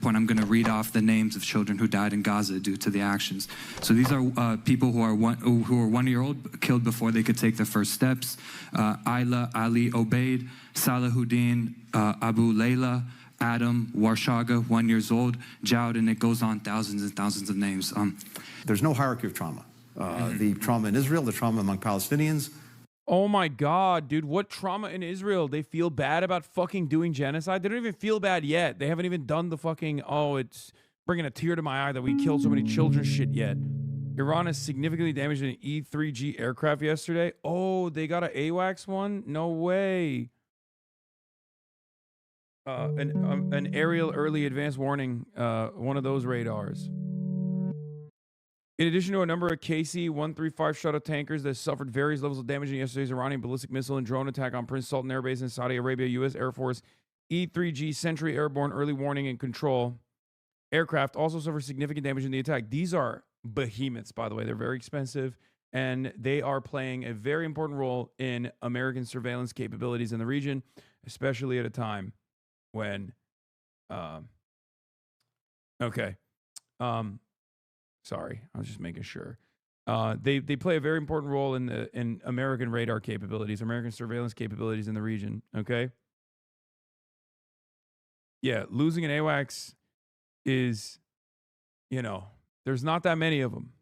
point, I'm going to read off the names of children who died in Gaza due to the actions. So these are people who are 1 year old, killed before they could take their first steps. Ayla, Ali Obeid, Salahuddin, Abu Layla, Adam, Warshaga, 1 year old, Jowd, and it goes on, thousands and thousands of names. There's no hierarchy of trauma. The trauma in Israel, the trauma among Palestinians. Oh my God, dude, what trauma in Israel? They feel bad about fucking doing genocide? They don't even feel bad yet. They haven't even done the fucking, oh, it's bringing a tear to my eye that we killed so many children shit yet. Iran has significantly damaged an E-3G aircraft yesterday. Oh, they got an AWACS one? No way. An aerial early advance warning, one of those radars. In addition to a number of KC-135 shuttle tankers that suffered various levels of damage in yesterday's Iranian ballistic missile and drone attack on Prince Sultan Air Base in Saudi Arabia, U.S. Air Force E-3G Sentry Airborne Early Warning and Control aircraft also suffered significant damage in the attack. These are behemoths, by the way. They're very expensive, and they are playing a very important role in American surveillance capabilities in the region, especially at a time when... Sorry, I was just making sure. They play a very important role in American radar capabilities, American surveillance capabilities in the region. Okay. Yeah, losing an AWACS is, there's not that many of them.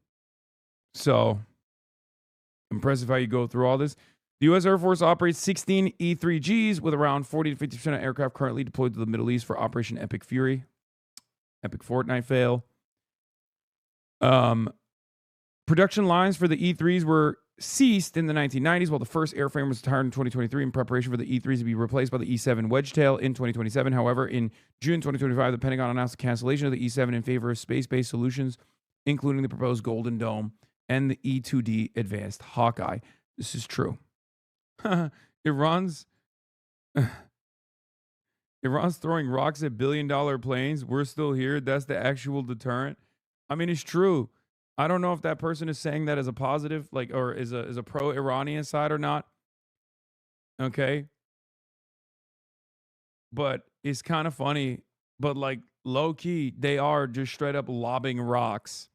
So impressive how you go through all this. The U.S. Air Force operates 16 E-3Gs with around 40 to 50% of aircraft currently deployed to the Middle East for Operation Epic Fury. Epic Fortnite fail. Production lines for the E-3s were ceased in the 1990s, while the first airframe was retired in 2023 in preparation for the E-3s to be replaced by the E-7 Wedgetail in 2027. However, in June 2025, the Pentagon announced the cancellation of the E-7 in favor of space-based solutions, including the proposed Golden Dome and the E-2D Advanced Hawkeye. This is true. Iran's throwing rocks at billion-dollar planes. We're still here. That's the actual deterrent. I mean, it's true. I don't know if that person is saying that as a positive, or is a pro-Iranian side or not. Okay. But it's kind of funny. But low key, they are just straight up lobbing rocks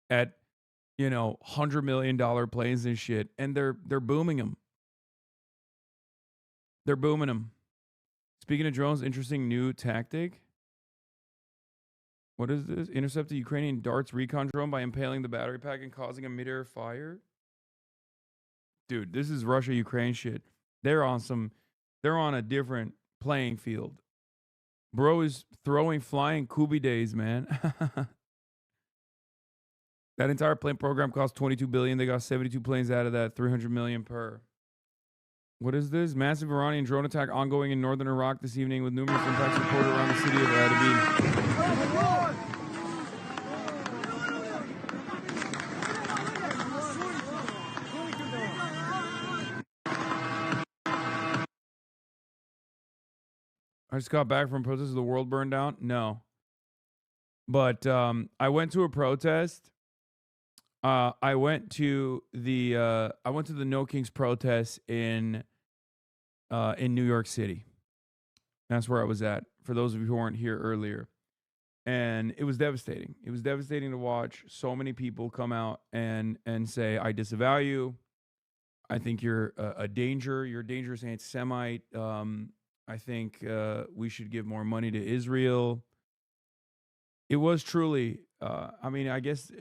at, $100 million planes and shit. And they're booming them. They're booming them. Speaking of drones, interesting new tactic. What is this? Intercept the Ukrainian darts recon drone by impaling the battery pack and causing a mid-air fire? Dude, this is Russia-Ukraine shit. They're on a different playing field. Bro is throwing flying Kubi days, man. That entire plane program cost $22 billion. They got 72 planes out of that, $300 million per. What is this? Massive Iranian drone attack ongoing in northern Iraq this evening with numerous impacts reported around the city of Erbil. I just got back from protest. The world burned down? No. But I went to a protest. I went to the No Kings protest in New York City. That's where I was at, for those of you who weren't here earlier. And it was devastating. It was devastating to watch so many people come out and say, I disavow you. I think you're a danger. You're a dangerous anti-Semite. I think we should give more money to Israel. It was truly, I guess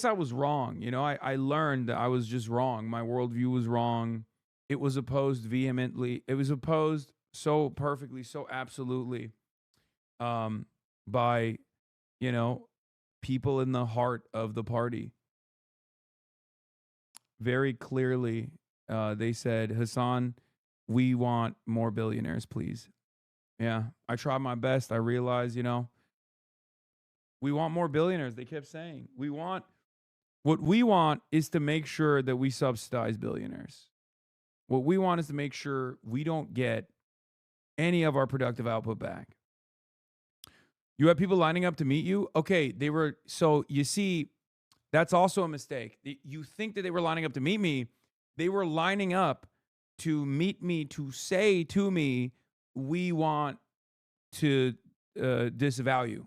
I was wrong. I learned that I was just wrong. My worldview was wrong. It was opposed vehemently. It was opposed so perfectly, so absolutely by, people in the heart of the party. Very clearly, they said, Hasan, we want more billionaires, please. Yeah, I tried my best. I realized, we want more billionaires. They kept saying, what we want is to make sure that we subsidize billionaires. What we want is to make sure we don't get any of our productive output back. You have people lining up to meet you? Okay, so you see, that's also a mistake. You think that they were lining up to meet me. They were lining up to meet me, to say to me, we want to disavow you.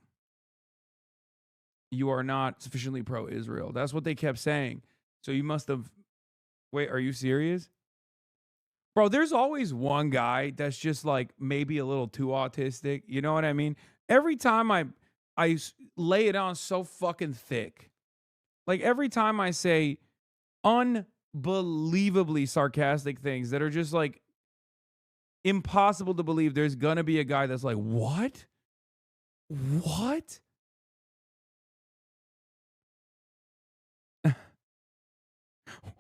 You are not sufficiently pro-Israel. That's what they kept saying. So you must have... Wait, are you serious? Bro, there's always one guy that's just like maybe a little too autistic. You know what I mean? Every time I lay it on so fucking thick. Like every time I say unbelievably sarcastic things that are just like impossible to believe, there's gonna be a guy that's like, what? What?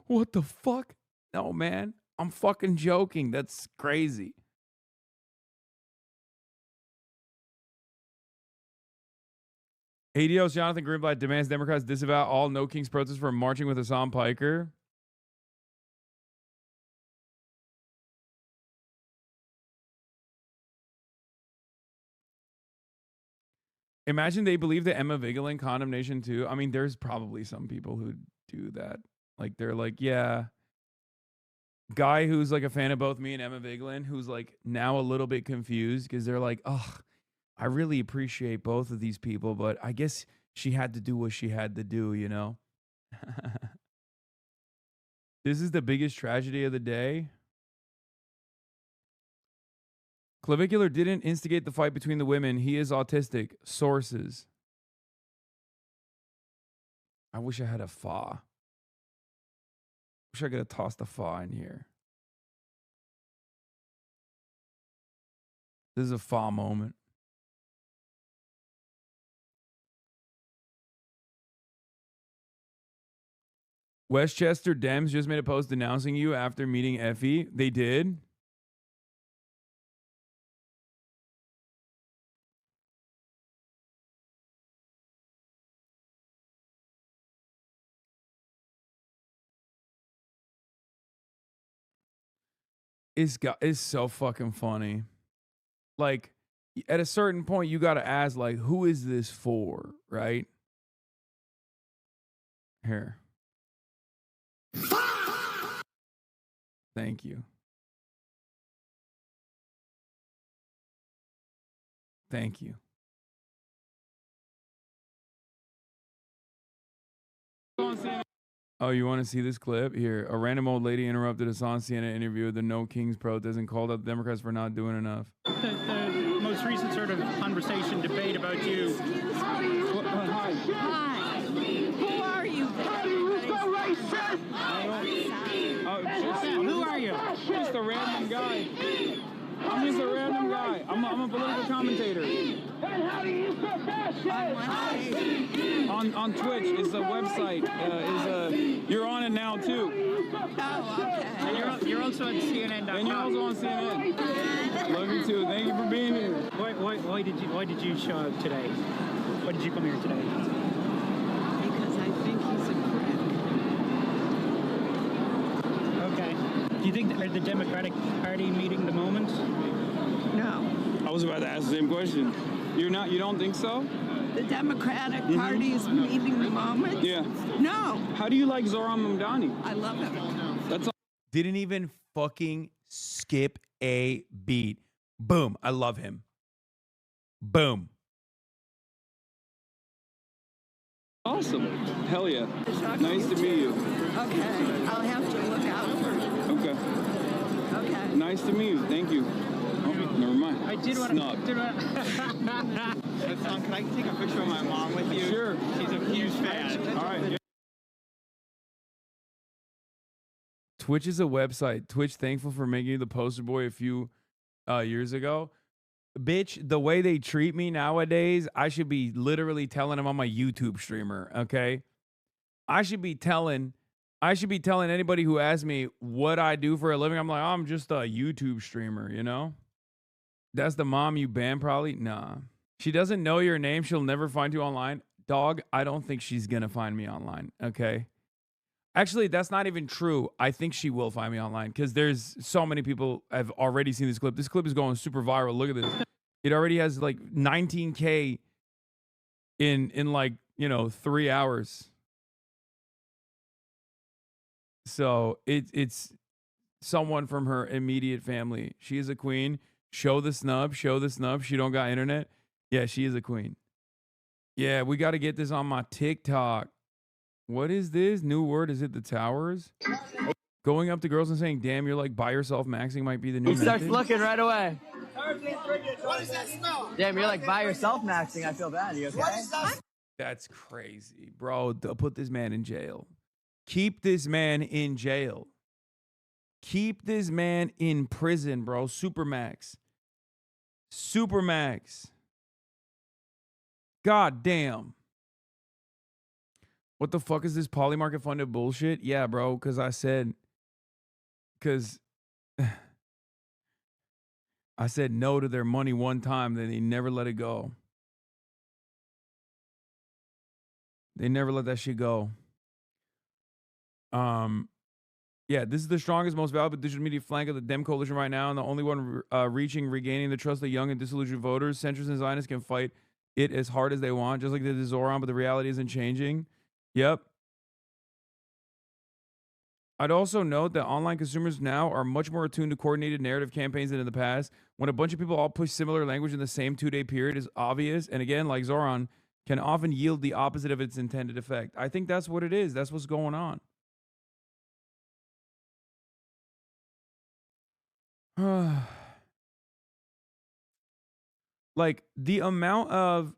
What the fuck? No, man. I'm fucking joking. That's crazy. ADL's Jonathan Greenblatt demands Democrats disavow all No Kings protests for marching with Hassan Piker. Imagine they believe the Emma Vigeland condemnation too. I mean, there's probably some people who do that. Like, they're like, yeah. Guy who's like a fan of both me and Emma Vigeland, who's like now a little bit confused because they're like, oh, I really appreciate both of these people, but I guess she had to do what she had to do, you know? This is the biggest tragedy of the day. Clavicular didn't instigate the fight between the women. He is autistic. Sources. I wish I had a fa. Wish I could have tossed a fa in here. This is a fa moment. Westchester Dems just made a post denouncing you after meeting Effie. They did. It's so fucking funny. Like, at a certain point, you got to ask, like, who is this for, right? Here. Thank you. Thank you. Oh, you want to see this clip? Here, a random old lady interrupted a on CNN interview at the No Kings protest and called out the Democrats for not doing enough. The most recent sort of conversation, debate about you. Hi. Who are you? Who are you? Just a random guy. I'm just a random guy. I'm a political commentator. On Twitch is a website. You're on it now too. Oh, okay. And you're also at CNN.com. And you're also on CNN. Love you too. Thank you for being here. Why did you show up today? Why did you come here today? Because I think he's a prick. Okay. Do you think that the Democratic Party meeting the moment? No. I was about to ask the same question. You don't think so? The Democratic Party is meeting the moment? Yeah. No. How do you like Zoran Mamdani? I love him. That's all. Didn't even fucking skip a beat. Boom. I love him. Boom. Awesome. Hell yeah. Nice to meet you. Okay. I'll have to look out for you. Okay. Okay. Nice to meet you. Thank you. Oh, never mind. I did want to. Hassan, can I take a picture of my mom with you? Sure. She's a huge fan. All right. Twitch is a website. Twitch thankful for making you the poster boy a few years ago. Bitch, the way they treat me nowadays, I should be literally telling them I'm a YouTube streamer, okay? I should be telling anybody who asks me what I do for a living, I'm like, oh, I'm just a YouTube streamer, you know? That's the mom you ban probably? Nah. She doesn't know your name. She'll never find you online. Dog, I don't think she's going to find me online, okay? Actually, that's not even true. I think she will find me online because there's so many people have already seen this clip. This clip is going super viral. Look at this. It already has like 19K in like, 3 hours. So it's someone from her immediate family. She is a queen. Show the snub. She don't got internet. Yeah, she is a queen. Yeah, we got to get this on my TikTok. What is this new word? Is it the towers? Going up to girls and saying, damn, you're like by yourself maxing might be the new He starts method? looking right away. Damn, you're like by yourself maxing. I feel bad. You okay? That's crazy. Bro, they'll put this man in jail. Keep this man in jail. Keep this man in prison, bro. Supermax. Supermax. God damn. What the fuck is this polymarket funded bullshit? Yeah, bro, because I said no to their money one time, then they never let it go. They never let that shit go. Yeah, this is the strongest, most valuable digital media flank of the Dem coalition right now, and the only one regaining the trust of young and disillusioned voters. Centrists and Zionists can fight it as hard as they want, just like they did Zoran, but the reality isn't changing. Yep. I'd also note that online consumers now are much more attuned to coordinated narrative campaigns than in the past. When a bunch of people all push similar language in the same 2-day period is obvious, and again, like Zoran, can often yield the opposite of its intended effect. I think that's what it is. That's what's going on. Like the amount of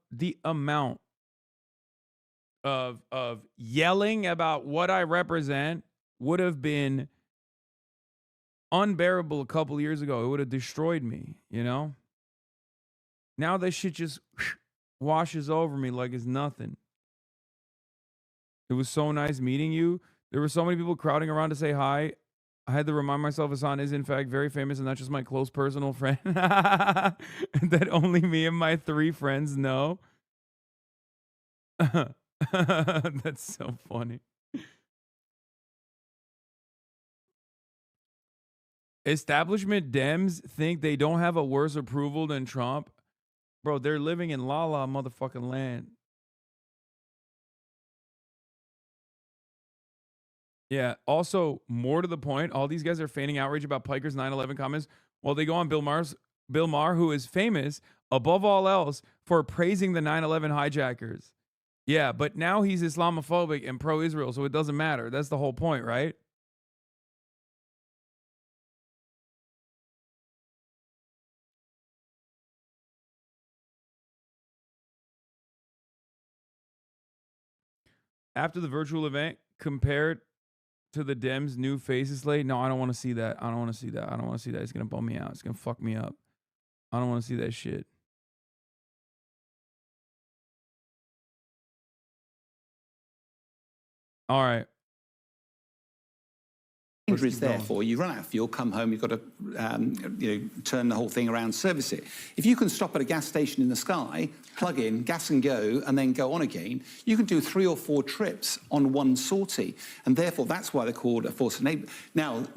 yelling about what I represent would have been unbearable a couple years ago. It would have destroyed me, you know? Now this shit just washes over me like it's nothing. It was so nice meeting you. There were so many people crowding around to say hi. I had to remind myself Hasan is, in fact, very famous and not just my close personal friend that only me and my 3 friends know. That's so funny. Establishment Dems think they don't have a worse approval than Trump. Bro, they're living in la la motherfucking land. Yeah. Also, more to the point, all these guys are feigning outrage about Piker's 9/11 comments while they go on Bill Maher, who is famous above all else for praising the 9/11 hijackers. Yeah, but now he's Islamophobic and pro-Israel, so it doesn't matter. That's the whole point, right? After the virtual event, compared to the Dems' new faces slate, no, I don't want to see that. I don't want to see that. I don't want to see that. It's going to bum me out. It's going to fuck me up. I don't want to see that shit. All right. Danger is there for you. Run out of fuel, come home, you've got to turn the whole thing around, service it. If you can stop at a gas station in the sky, plug in, gas and go, and then go on again, you can do 3 or 4 trips on one sortie. And therefore, that's why they're called a force of nature. Now,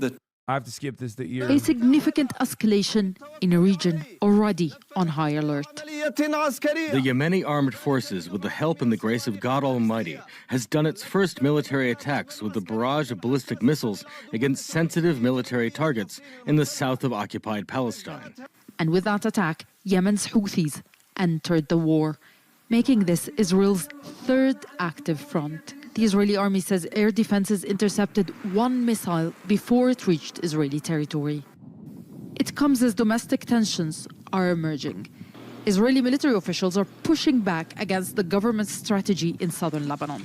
I have to skip this. A significant escalation in a region already on high alert. The Yemeni armed forces, with the help and the grace of God Almighty, has done its first military attacks with a barrage of ballistic missiles against sensitive military targets in the south of occupied Palestine. And with that attack, Yemen's Houthis entered the war, making this Israel's 3rd active front. The Israeli army says air defenses intercepted 1 missile before it reached Israeli territory. It comes as domestic tensions are emerging. Israeli military officials are pushing back against the government's strategy in southern Lebanon.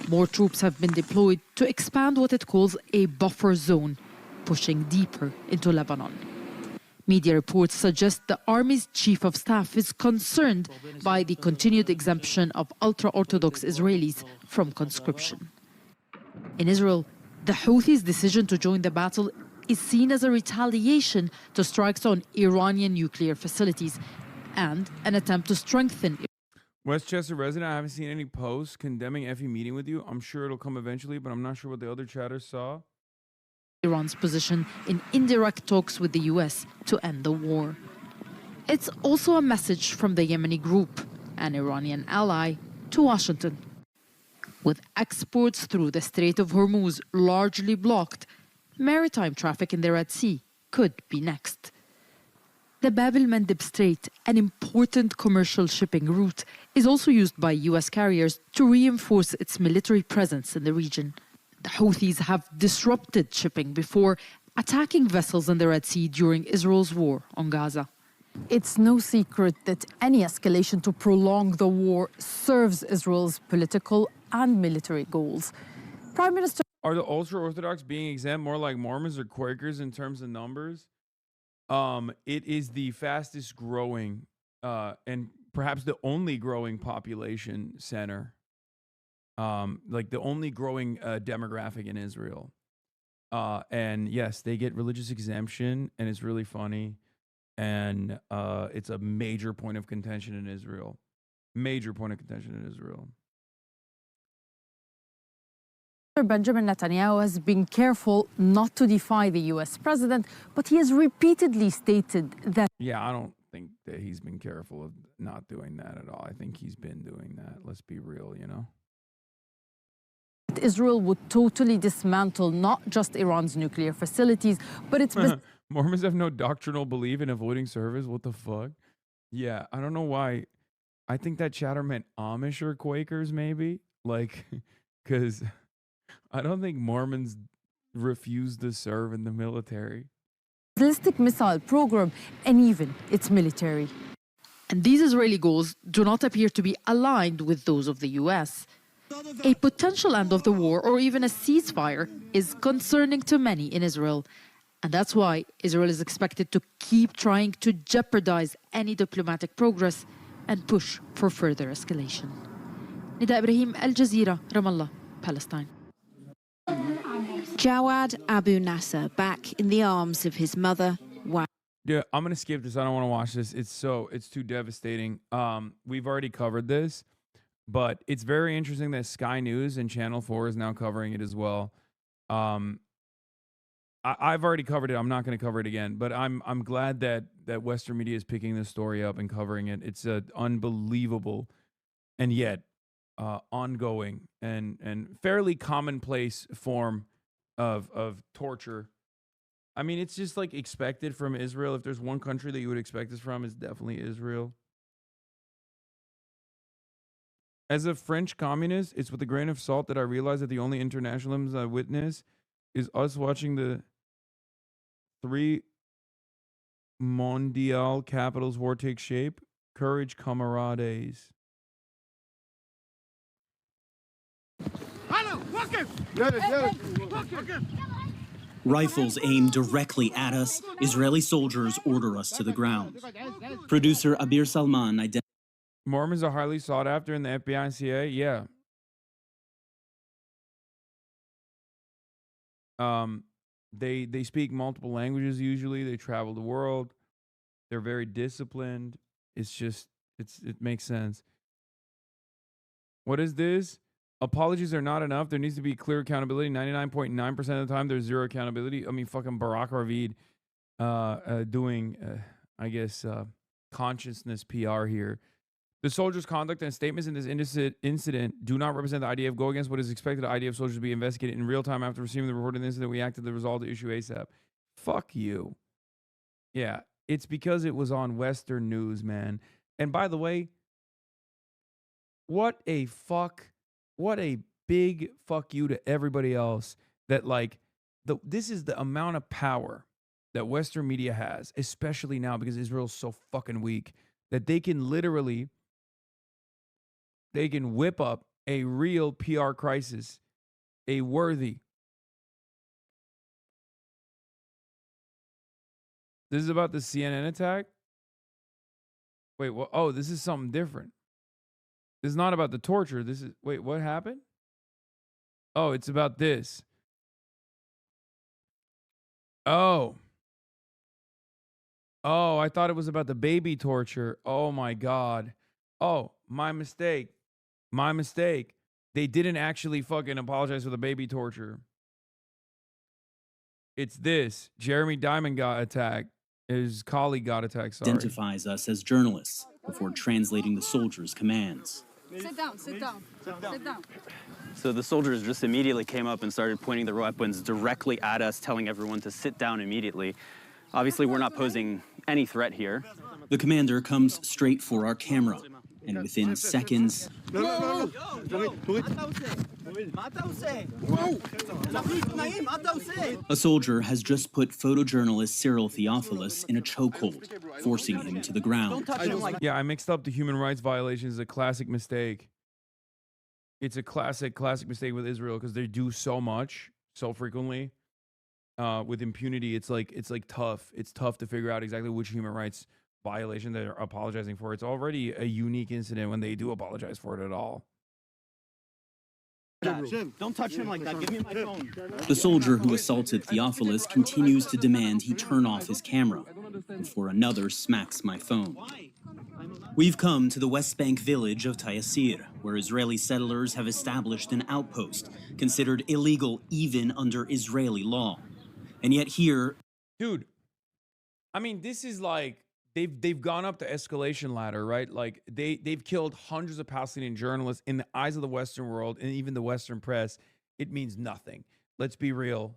More troops have been deployed to expand what it calls a buffer zone, pushing deeper into Lebanon. Media reports suggest the army's chief of staff is concerned by the continued exemption of ultra-Orthodox Israelis from conscription. In Israel, the Houthis' decision to join the battle is seen as a retaliation to strikes on Iranian nuclear facilities and an attempt to strengthen. Westchester resident, I haven't seen any posts condemning Effie meeting with you. I'm sure it'll come eventually, but I'm not sure what the other chatters saw. Iran's position in indirect talks with the US to end the war. It's also a message from the Yemeni group, an Iranian ally, to Washington. With exports through the Strait of Hormuz largely blocked, maritime traffic in the Red Sea could be next. The Bab el-Mandeb Strait, an important commercial shipping route, is also used by US carriers to reinforce its military presence in the region. The Houthis have disrupted shipping before, attacking vessels in the Red Sea during Israel's war on Gaza. It's no secret that any escalation to prolong the war serves Israel's political and military goals. Prime Minister... Are the ultra-Orthodox being exempt more like Mormons or Quakers in terms of numbers? It is the fastest growing and perhaps the only growing population center, like the only growing demographic in Israel. And yes, they get religious exemption, and it's really funny. And it's a major point of contention in Israel. Major point of contention in Israel. Benjamin Netanyahu has been careful not to defy the US president, but he has repeatedly stated that... Yeah, I don't think that he's been careful of not doing that at all. I think he's been doing that. Let's be real, you know? Israel would totally dismantle not just Iran's nuclear facilities, but its... Mormons have no doctrinal belief in avoiding service? What the fuck? Yeah, I don't know why. I think that chatter meant Amish or Quakers, maybe. Like, because... I don't think Mormons refuse to serve in the military. Ballistic missile program and even its military. And these Israeli goals do not appear to be aligned with those of the US. A potential end of the war or even a ceasefire is concerning to many in Israel. And that's why Israel is expected to keep trying to jeopardize any diplomatic progress and push for further escalation. Nida Ibrahim, Al Jazeera, Ramallah, Palestine. Jawad Abu Nasser back in the arms of his mother. Wow. Yeah, I'm gonna skip this. I don't want to watch this. It's too devastating. We've already covered this, but it's very interesting that Sky News and Channel 4 is now covering it as well. I've already covered it. I'm not going to cover it again, but I'm glad that Western media is picking this story up and covering it. It's an unbelievable and yet ongoing and fairly commonplace form of torture. I mean, it's just like expected from Israel. If there's one country that you would expect this from, it's definitely Israel. As a French communist, it's with a grain of salt that I realize that the only internationalism I witness is us watching the 3 Mondial Capitals war take shape. Courage, camarades. Rifles aimed directly at us. Israeli soldiers order us to the ground. Producer Abir Salman identified. Mormons are highly sought after in the FBI and CIA. Yeah. They speak multiple languages usually. They travel the world. They're very disciplined. It's just it makes sense. What is this? Apologies are not enough. There needs to be clear accountability. 99.9% of the time, there's zero accountability. I mean, fucking Barack Ravid doing, I guess, consciousness PR here. The soldiers' conduct and statements in this incident do not represent the idea of go against what is expected. The idea of soldiers to be investigated in real time after receiving the report of the incident. We acted to resolve the issue ASAP. Fuck you. Yeah, it's because it was on Western news, man. And by the way, what a big fuck you to everybody else that like this is the amount of power that Western media has, especially now because Israel's so fucking weak, that they can literally whip up a real PR crisis, a worthy. This is about the CNN attack? Wait, what? Oh, this is something different. This is not about the torture. This is, wait, what happened? Oh, it's about this. Oh, I thought it was about the baby torture. Oh my God. Oh, my mistake. My mistake. They didn't actually fucking apologize for the baby torture. It's this. Jeremy Diamond got attacked. His colleague got attacked, sorry. Identifies us as journalists before translating the soldiers' commands. Sit down, sit down, sit down. So the soldiers just immediately came up and started pointing their weapons directly at us, telling everyone to sit down immediately. Obviously, we're not posing any threat here. The commander comes straight for our camera, and within seconds, a soldier has just put photojournalist Cyril Theophilus in a chokehold, forcing him to the ground. Yeah, I mixed up the human rights violations. A classic mistake. It's a classic mistake with Israel because they do so much, so frequently, with impunity. It's tough. It's tough to figure out exactly which human rights violation they're apologizing for. It's already a unique incident when they do apologize for it at all. Don't touch him like that. Give me my phone. The soldier who assaulted Theophilus continues to demand he turn off his camera before another smacks my phone. We've come to the West Bank village of Taysir, where Israeli settlers have established an outpost considered illegal even under Israeli law. And yet here... Dude, I mean, this is like, they've gone up the escalation ladder, right? Like, they've killed hundreds of Palestinian journalists. In the eyes of the Western world and even the Western press, it means nothing. Let's be real.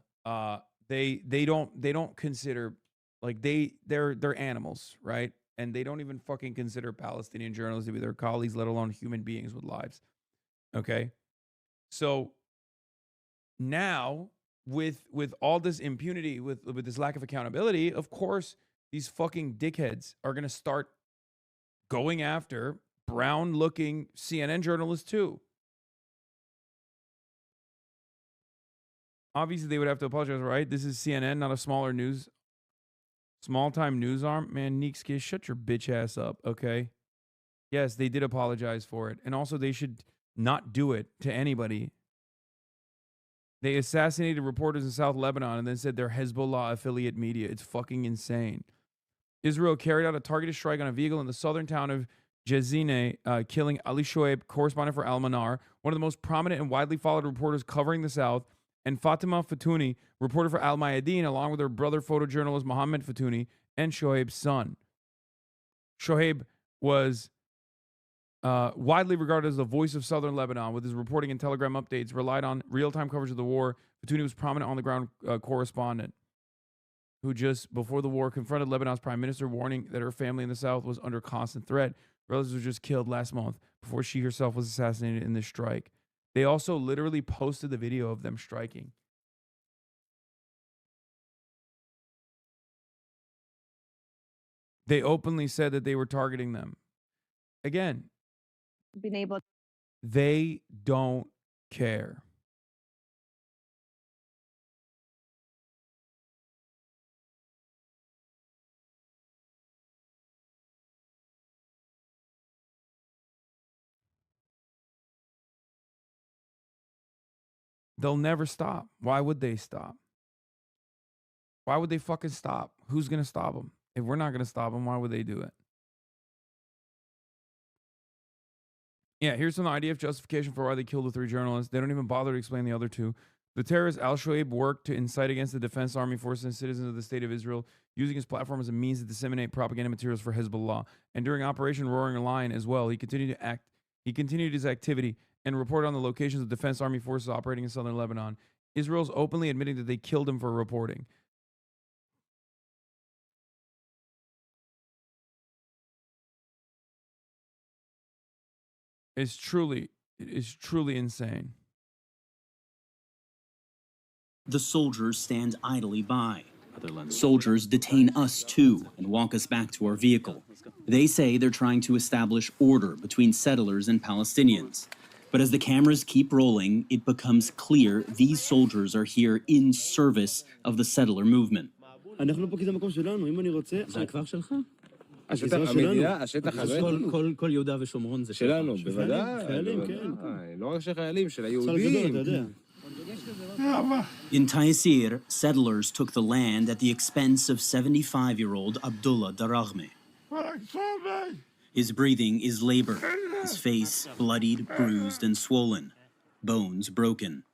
They don't consider, like, they're animals, right? And they don't even fucking consider Palestinian journalists to be their colleagues, let alone human beings with lives. Okay? So now, with all this impunity, with this lack of accountability, of course, these fucking dickheads are going to start going after brown-looking CNN journalists too. Obviously, they would have to apologize, right? This is CNN, not a small-time news arm. Man, Neekski, shut your bitch ass up, okay? Yes, they did apologize for it. And also, they should not do it to anybody. They assassinated reporters in South Lebanon and then said they're Hezbollah affiliate media. It's fucking insane. Israel carried out a targeted strike on a vehicle in the southern town of Jezine, killing Ali Shoaib, correspondent for Al-Manar, one of the most prominent and widely followed reporters covering the South, and Fatima Fatouni, reporter for Al-Mayadeen, along with her brother photojournalist Mohammed Fatouni and Shoaib's son. Shoaib was widely regarded as the voice of southern Lebanon, with his reporting and telegram updates relied on real-time coverage of the war. Fatouni was prominent on-the-ground correspondent who just before the war confronted Lebanon's prime minister, warning that her family in the South was under constant threat. Relatives were just killed last month before she herself was assassinated in this strike. They also literally posted the video of them striking. They openly said that they were targeting them. Again, they don't care. They'll never stop. Why would they stop? Why would they fucking stop? Who's going to stop them? If we're not going to stop them, why would they do it? Yeah, here's some IDF justification for why they killed the 3 journalists. They don't even bother to explain the other 2. The terrorist al-Shoaib worked to incite against the Defense Army Forces and citizens of the State of Israel, using his platform as a means to disseminate propaganda materials for Hezbollah. And during Operation Roaring Lion as well, he continued his activity and reported on the locations of Defense Army forces operating in southern Lebanon. Israel's openly admitting that they killed him for reporting. It is truly insane. The soldiers stand idly by. Soldiers detain us too and walk us back to our vehicle. They say they're trying to establish order between settlers and Palestinians. But as the cameras keep rolling, it becomes clear these soldiers are here in service of the settler movement. כל יהודה ושומרון זה שלנו, בוודאי, לא רק של חיילים, של היהודים. In Taysir, settlers took the land at the expense of 75-year-old Abdullah Darahme. His breathing is labored, his face bloodied, bruised, and swollen, bones broken.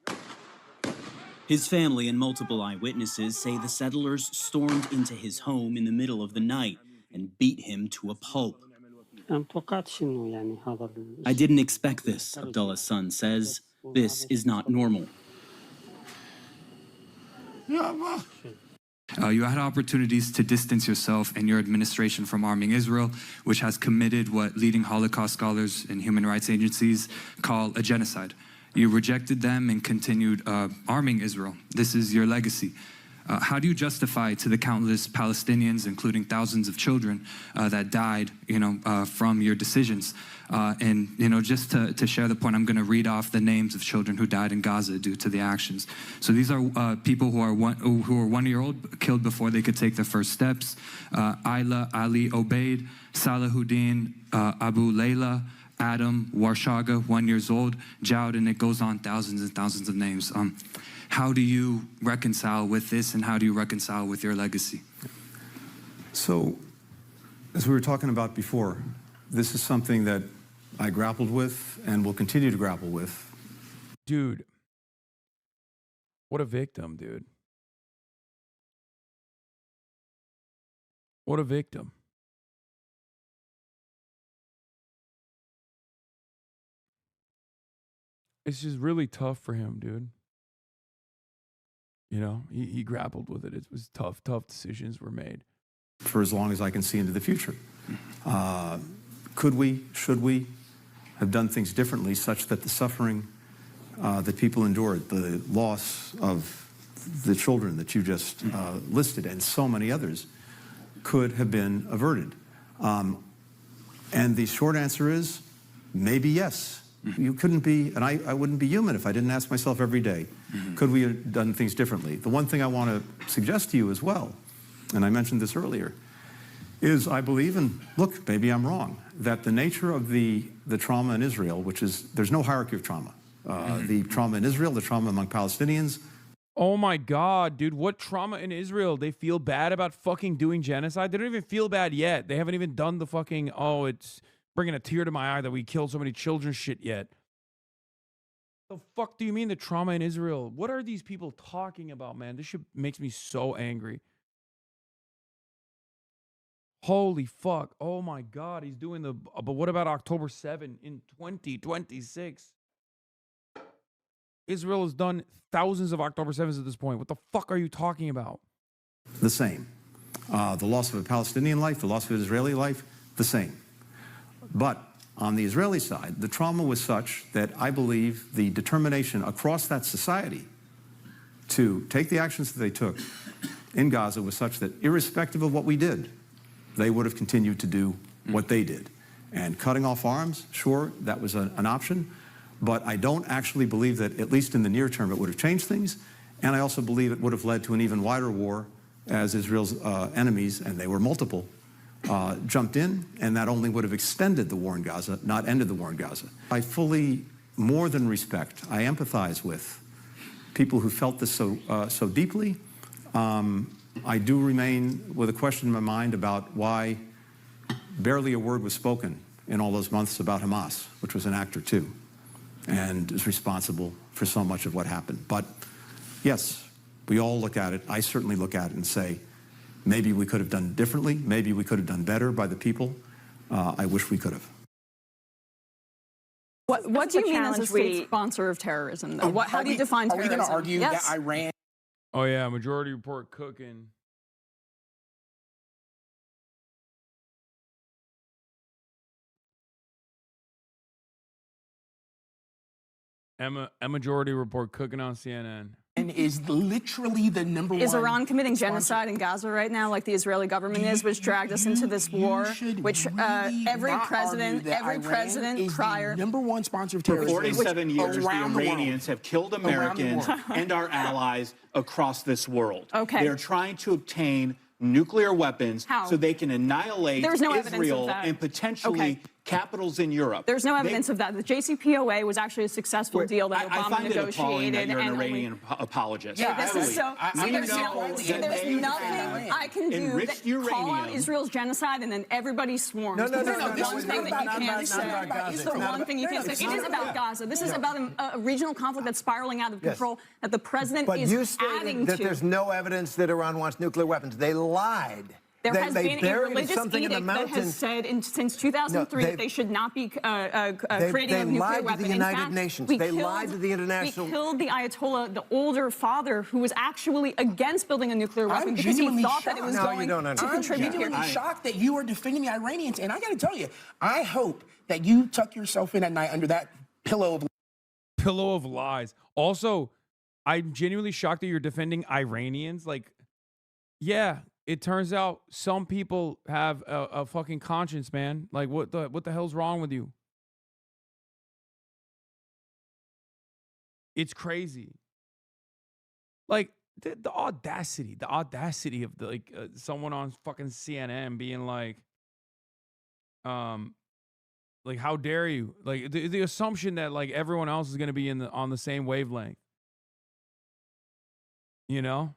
His family and multiple eyewitnesses say the settlers stormed into his home in the middle of the night and beat him to a pulp. I didn't expect this, Abdullah's son says. This is not normal. You had opportunities to distance yourself and your administration from arming Israel, which has committed what leading Holocaust scholars and human rights agencies call a genocide. You rejected them and continued arming Israel. This is your legacy. How do you justify to the countless Palestinians, including thousands of children that died, from your decisions? And just to share the point, I'm going to read off the names of children who died in Gaza due to the actions. So these are people who are 1 year old, killed before they could take their first steps. Ayla, Ali, Obeid, Salahuddin, Abu Layla, Adam, Warshaga, 1 year old, Jowd, and it goes on, thousands and thousands of names. How do you reconcile with this, and how do you reconcile with your legacy? So, as we were talking about before, this is something that I grappled with and will continue to grapple with. Dude, what a victim, dude. What a victim. It's just really tough for him, dude. He grappled with it. It was tough decisions were made. For as long as I can see into the future. Could we, should we have done things differently such that the suffering that people endured, the loss of the children that you just listed, and so many others, could have been averted? And the short answer is, maybe yes. You couldn't be, and I wouldn't be human if I didn't ask myself every day, could we have done things differently? The one thing I want to suggest to you as well, and I mentioned this earlier, is I believe, and look, maybe I'm wrong, that the nature of the trauma in Israel, which is, there's no hierarchy of trauma. The trauma in Israel, the trauma among Palestinians. Oh my God, dude, what trauma in Israel? They feel bad about fucking doing genocide? They don't even feel bad yet. They haven't even done the fucking, oh, it's bringing a tear to my eye that we killed so many children shit yet. The fuck do you mean the trauma in Israel? What are these people talking about, man? This shit makes me so angry. Holy fuck. Oh my God, he's doing the, but what about October 7 in 2026? Israel has done thousands of October 7s at this point. What the fuck are you talking about? The same. The loss of a Palestinian life, the loss of an Israeli life, the same. But on the Israeli side, the trauma was such that I believe the determination across that society to take the actions that they took in Gaza was such that irrespective of what we did, they would have continued to do what they did. And cutting off arms, sure, that was an option, but I don't actually believe that, at least in the near term, it would have changed things. And I also believe it would have led to an even wider war as Israel's enemies, and they were multiple, jumped in, and that only would have extended the war in Gaza, not ended the war in Gaza. I fully, more than respect, I empathize with people who felt this so deeply. I do remain with a question in my mind about why barely a word was spoken in all those months about Hamas, which was an actor too, and is responsible for so much of what happened. But yes, we all look at it. I certainly look at it and say, maybe we could have done differently. Maybe we could have done better by the people. I wish we could have. What do you mean as a state sponsor of terrorism, though? How do you define terrorism? Are we going to argue that Iran... Oh, yeah, Majority Report cooking. A Majority Report cooking on CNN. And is literally the number one... Is Iran committing genocide in Gaza right now, like the Israeli government is, which dragged us into this war, which every president prior... number one sponsor of terrorism. For 47 years, the Iranians have killed Americans and our allies across this world. Okay. They're trying to obtain nuclear weapons so they can annihilate Israel and potentially capitals in Europe. There's no evidence of that. The JCPOA was actually a successful deal that Obama I find it appalling that negotiated. you're an Iranian apologist. Yeah, this is so. There's nothing I can do that call out Israel's genocide and then everybody swarms. No. This is the one thing that you can't say. It's the one thing you can't say. It is about Gaza. This is about a regional conflict that's spiraling out of control that the president is adding to. But you stated that there's no evidence that Iran wants nuclear weapons. They lied. There has been a religious edict that has said since 2003 that they should not be creating a nuclear weapon. The United Nations. They lied to the international. We killed the Ayatollah, the older father, who was actually against building a nuclear weapon because he thought that it was going to contribute. I'm genuinely shocked that you are defending the Iranians, and I got to tell you, I hope that you tuck yourself in at night under that pillow of lies. Also, I'm genuinely shocked that you're defending Iranians. Like, yeah. It turns out some people have a fucking conscience, man. Like, what the hell's wrong with you? It's crazy. Like, the audacity of someone on fucking CNN being like, how dare you? Like, the assumption that like everyone else is gonna be on the same wavelength. You know?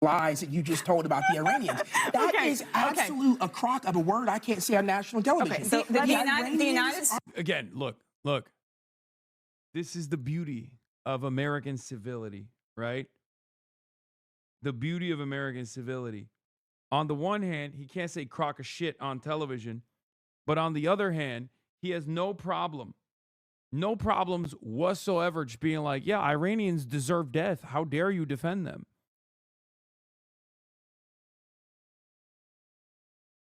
Lies that you just told about the Iranians. That is absolute a crock of a word I can't say on national television. Okay, so the United States. Again, look. This is the beauty of American civility, right? The beauty of American civility. On the one hand, he can't say crock of shit on television, but on the other hand, he has no problems whatsoever just being like, yeah, Iranians deserve death. How dare you defend them?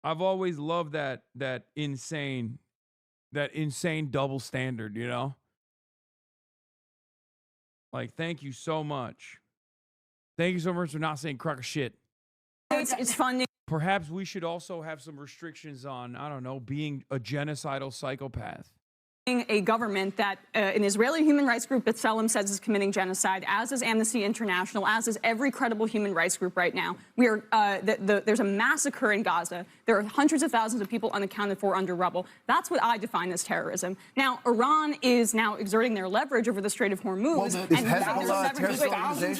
I've always loved that insane double standard, you know? Like, thank you so much. Thank you so much for not saying crock of shit. It's fun. Perhaps we should also have some restrictions on, I don't know, being a genocidal psychopath. A government that an Israeli human rights group B'Tselem says is committing genocide, as is Amnesty International, as is every credible human rights group right now. We are there's a massacre in Gaza. There are hundreds of thousands of people unaccounted for under rubble. That's what I define as terrorism. Now, Iran is now exerting their leverage over the Strait of Hormuz.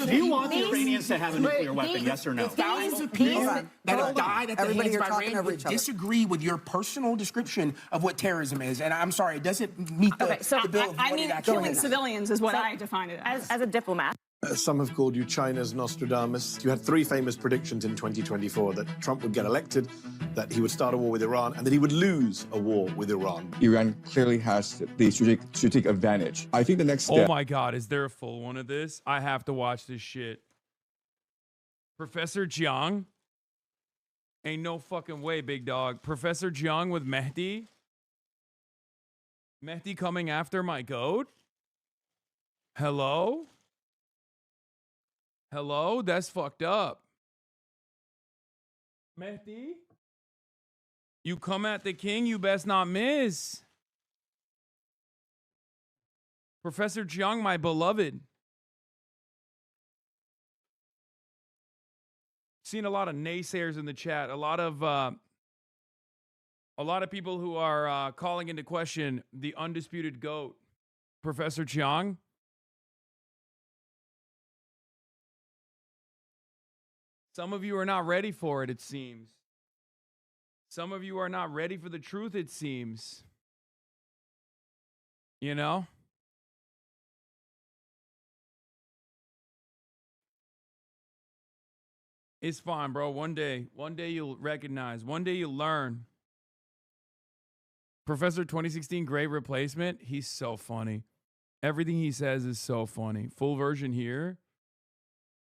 Do you want the Iranians to have a nuclear weapon, yes or no? Thousands of people that have died at the hands of Iran would disagree with your personal description of what terrorism is. And I'm sorry, it doesn't meet the bill of I mean, killing civilians is what I define it as a diplomat. Some have called you China's Nostradamus. You had three famous predictions in 2024 that Trump would get elected, that he would start a war with Iran, and that he would lose a war with Iran. Iran clearly has the strategic advantage. I think the next step... Oh my God, is there a full one of this? I have to watch this shit. Professor Jiang? Ain't no fucking way, big dog. Professor Jiang with Mehdi? Mehdi coming after my goat? Hello? Hello? That's fucked up. Mehdi? You come at the king, you best not miss. Professor Jiang, my beloved. Seen a lot of naysayers in the chat. A lot of people who are calling into question the undisputed GOAT, Professor Jiang. Some of you are not ready for it, it seems. Some of you are not ready for the truth, it seems. You know? It's fine, bro. One day you'll recognize. One day you'll learn. Professor 2016 Great Replacement, he's so funny. Everything he says is so funny. Full version here.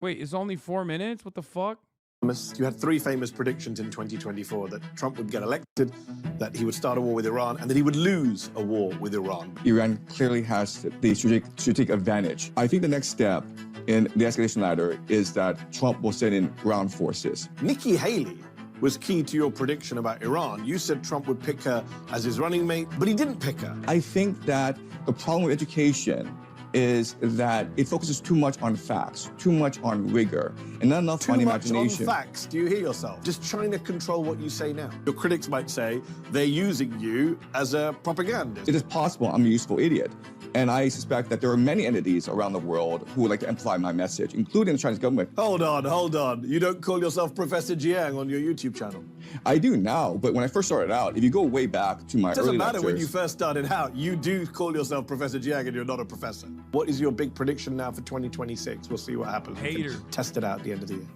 Wait, it's only 4 minutes? What the fuck? You had three famous predictions in 2024 that Trump would get elected, that he would start a war with Iran, and that he would lose a war with Iran. Iran clearly has the strategic advantage. I think the next step in the escalation ladder is that Trump will send in ground forces. Nikki Haley was key to your prediction about Iran. You said Trump would pick her as his running mate, but he didn't pick her. I think that the problem with education is that it focuses too much on facts, too much on rigor, and not enough on imagination. Too much on facts. Do you hear yourself? Does China control what you say now? Your critics might say they're using you as a propagandist. It is possible I'm a useful idiot. And I suspect that there are many entities around the world who would like to amplify my message, including the Chinese government. Hold on. You don't call yourself Professor Jiang on your YouTube channel? I do now, but when I first started out, if you go way back to my early lectures... It doesn't matter when you first started out. You do call yourself Professor Jiang and you're not a professor. What is your big prediction now for 2026? We'll see what happens. Hater. Test it out at the end of the year.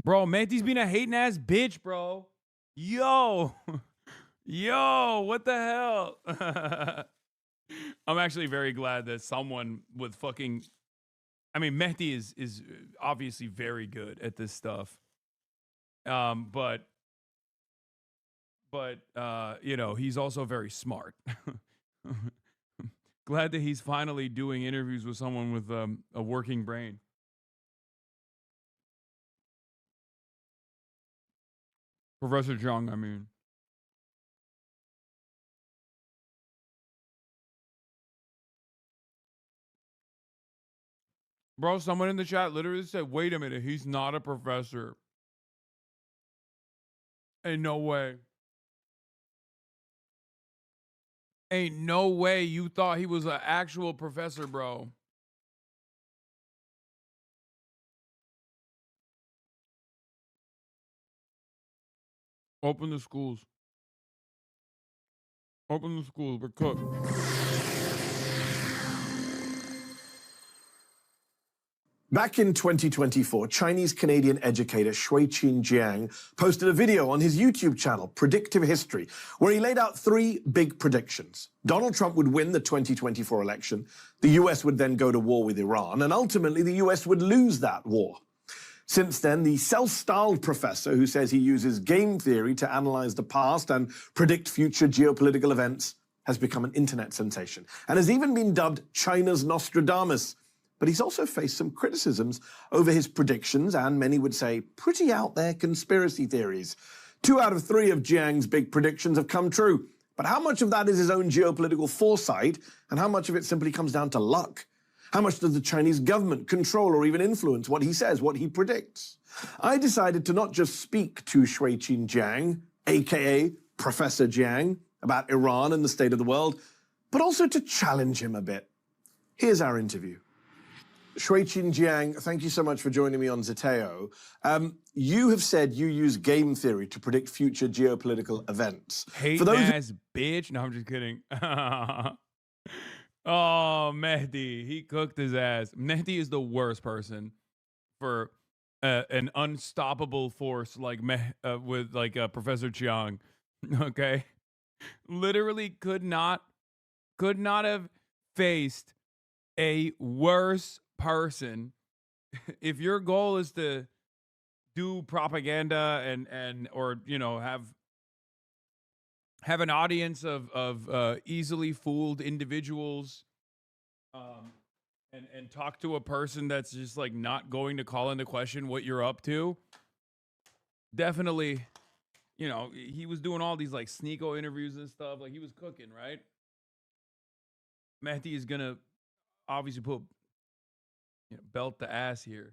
Bro, Mehdi's been a hating ass bitch, bro. Yo, yo, what the hell? I'm actually very glad that someone with fucking, I mean, Mehdi is obviously very good at this stuff. But you know, he's also very smart. Glad that he's finally doing interviews with someone with a working brain. Professor Zhang, I mean. Bro, someone in the chat literally said, wait a minute, he's not a professor. Ain't no way. Ain't no way you thought he was an actual professor, bro. Open the schools. Open the schools. We're cooked. Back in 2024, Chinese-Canadian educator Shui-Qin Jiang posted a video on his YouTube channel, Predictive History, where he laid out 3 big predictions. Donald Trump would win the 2024 election, the US would then go to war with Iran, and ultimately the US would lose that war. Since then, the self-styled professor who says he uses game theory to analyze the past and predict future geopolitical events has become an internet sensation and has even been dubbed China's Nostradamus. But he's also faced some criticisms over his predictions and, many would say, pretty out there conspiracy theories. 2 out of 3 of Jiang's big predictions have come true. But how much of that is his own geopolitical foresight, and how much of it simply comes down to luck? How much does the Chinese government control or even influence what he says, what he predicts? I decided to not just speak to Shui-Qin Jiang, aka Professor Jiang, about Iran and the state of the world, but also to challenge him a bit. Here's our interview. Shui-Qin Jiang, thank you so much for joining me on Zeteo. You have said you use game theory to predict future geopolitical events. Hate ass bitch. No, I'm just kidding. Oh, Mehdi, he cooked his ass. Mehdi is the worst person for an unstoppable force like Professor Chiang. Okay, literally could not have faced a worse person. If your goal is to do propaganda and or you know have an audience of easily fooled individuals, and talk to a person that's just like not going to call into question what you're up to, definitely, you know, he was doing all these like sneako interviews and stuff, like he was cooking, right? Mehdi is gonna obviously put, you know, belt the ass here.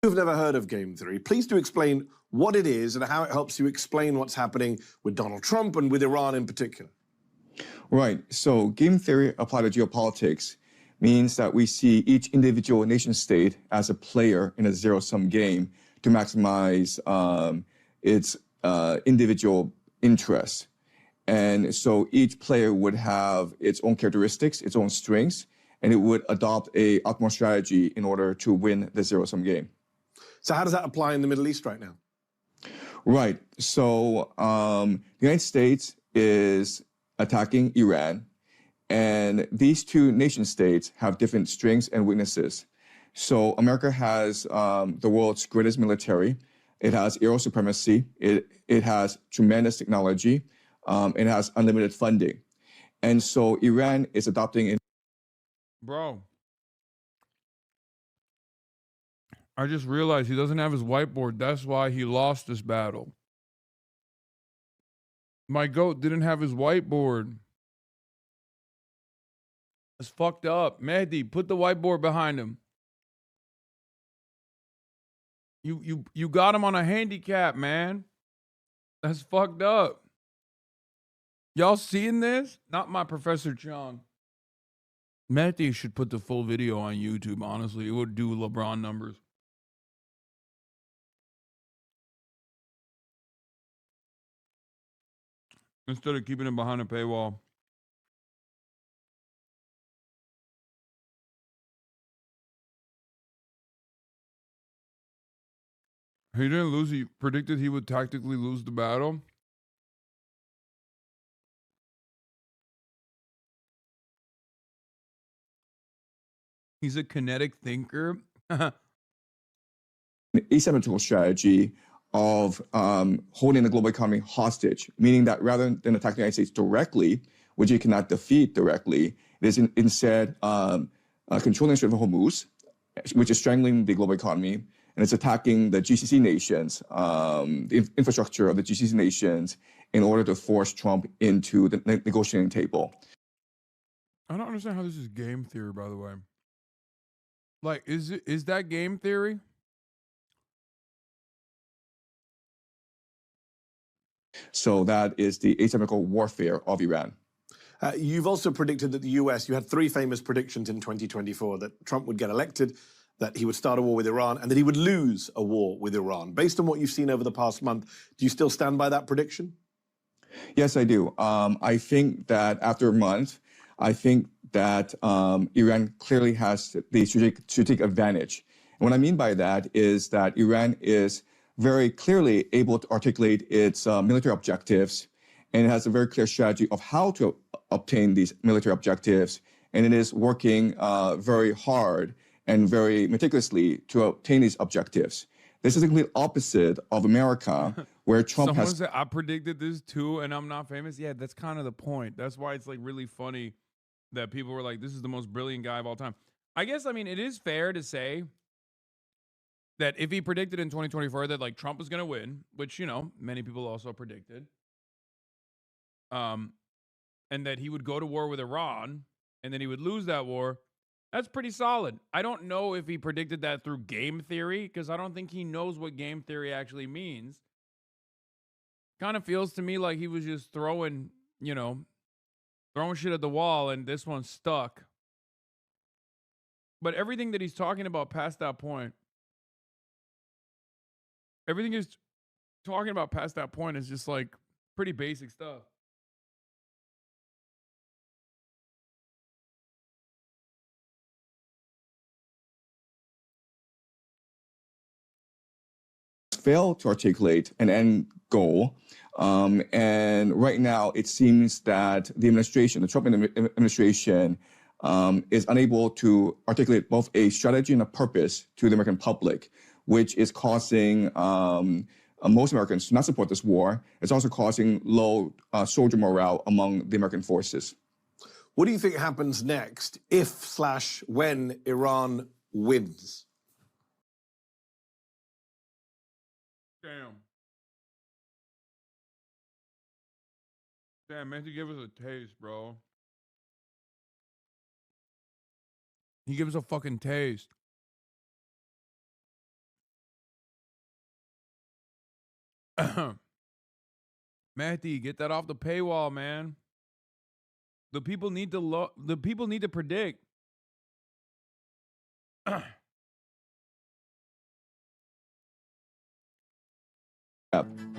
You've never heard of game theory. Please do explain what it is and how it helps you explain what's happening with Donald Trump and with Iran in particular. Right. So game theory applied to geopolitics means that we see each individual nation state as a player in a zero-sum game to maximize its individual interests. And so each player would have its own characteristics, its own strengths, and it would adopt a optimal strategy in order to win the zero-sum game. So how does that apply in the Middle East right now? Right. So the United States is attacking Iran, and these 2 nation states have different strengths and weaknesses. So America has the world's greatest military. It has aerial supremacy. It has tremendous technology. It has unlimited funding. And so Iran is adopting... Bro, I just realized he doesn't have his whiteboard. That's why he lost this battle. My goat didn't have his whiteboard. It's fucked up. Mehdi, put the whiteboard behind him. You got him on a handicap, man. That's fucked up. Y'all seeing this? Not my Professor Chong. Mehdi should put the full video on YouTube, honestly. It would do LeBron numbers. instead of keeping it behind a paywall. He didn't lose. He predicted he would tactically lose the battle. He's a kinetic thinker. Asymmetrical strategy of holding the global economy hostage, meaning that rather than attacking the United States directly, which you cannot defeat directly, it is instead controlling the Strait of Hormuz, which is strangling the global economy, and it's attacking the GCC nations, the infrastructure of the GCC nations, in order to force Trump into the negotiating table. I don't understand how this is game theory, by the way. Like, is that game theory? So that is the asymmetrical warfare of Iran. You've also predicted that the US, you had three famous predictions in 2024, that Trump would get elected, that he would start a war with Iran, and that he would lose a war with Iran. Based on what you've seen over the past month, do you still stand by that prediction? Yes, I do. I think that after a month, I think that Iran clearly has the strategic advantage. And what I mean by that is that Iran is very clearly able to articulate its military objectives, and it has a very clear strategy of how to obtain these military objectives, and it is working very hard and very meticulously to obtain these objectives. This is the complete opposite of America, where Trump Someone has... said, I predicted this too, and I'm not famous. Yeah, that's kind of the point. That's why it's like really funny that people were like, this is the most brilliant guy of all time. I guess, I mean, it is fair to say that if he predicted in 2024 that like Trump was going to win, which, you know, many people also predicted, and that he would go to war with Iran and then he would lose that war, that's pretty solid. I don't know if he predicted that through game theory, because I don't think he knows what game theory actually means. Kind of feels to me like he was just throwing, you know, throwing shit at the wall and this one stuck. But everything that he's talking about past that point, everything he's talking about past that point is just like pretty basic stuff. failed to articulate an end goal. And right now, it seems that the administration, the Trump administration, is unable to articulate both a strategy and a purpose to the American public, which is causing most Americans to not support this war. It's also causing low soldier morale among the American forces. What do you think happens next if/when Iran wins? Damn, man, he gave us a taste, bro. He gives us a fucking taste. Matty, get that off the paywall, man. The people need to the people need to predict.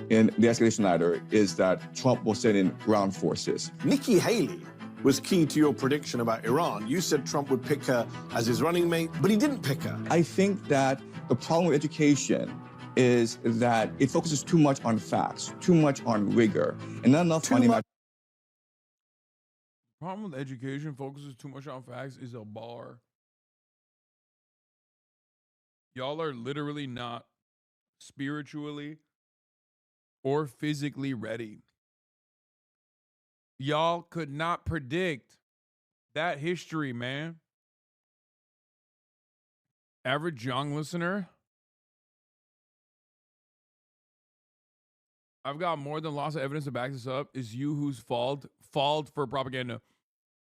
In the escalation ladder is that Trump will send in ground forces. Nikki Haley was key to your prediction about Iran. You said Trump would pick her as his running mate, but he didn't pick her. I think that the problem with education is that it focuses too much on facts, too much on rigor, and not enough on The problem with education focuses too much on facts is a bar. Y'all are literally not spiritually or physically ready. Y'all could not predict that history, man. Average young listener, I've got more than lots of evidence to back this up. Is you who's falled for propaganda.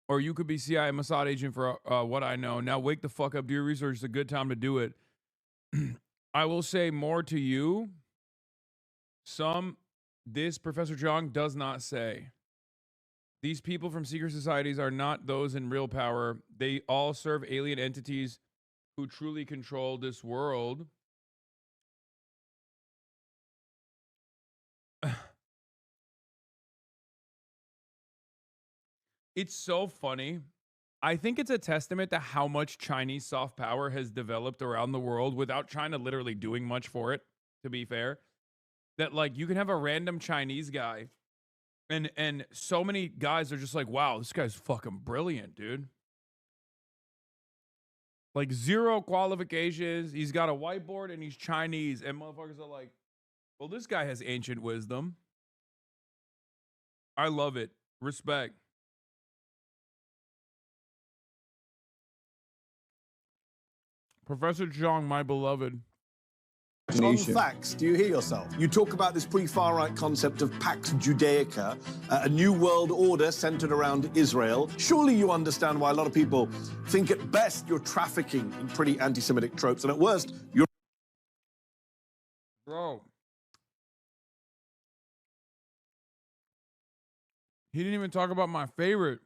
Or you could be CIA Mossad agent for what I know. Now wake the fuck up, do your research. It's a good time to do it. I will say more to you. This Professor Zhang does not say. These people from secret societies are not those in real power. They all serve alien entities who truly control this world. It's so funny. I think it's a testament to how much Chinese soft power has developed around the world without China literally doing much for it, to be fair. That, like, you can have a random Chinese guy and so many guys are just like, wow, this guy's fucking brilliant, dude. Like, 0 qualifications. He's got a whiteboard and he's Chinese. And motherfuckers are like, well, this guy has ancient wisdom. I love it. Respect. Professor Zhang, my beloved. On facts, do you hear yourself? You talk about this pre-far right concept of Pax Judaica, a new world order centered around Israel. Surely you understand why a lot of people think at best you're trafficking in pretty anti-Semitic tropes, and at worst, you're... Bro. He didn't even talk about my favorite.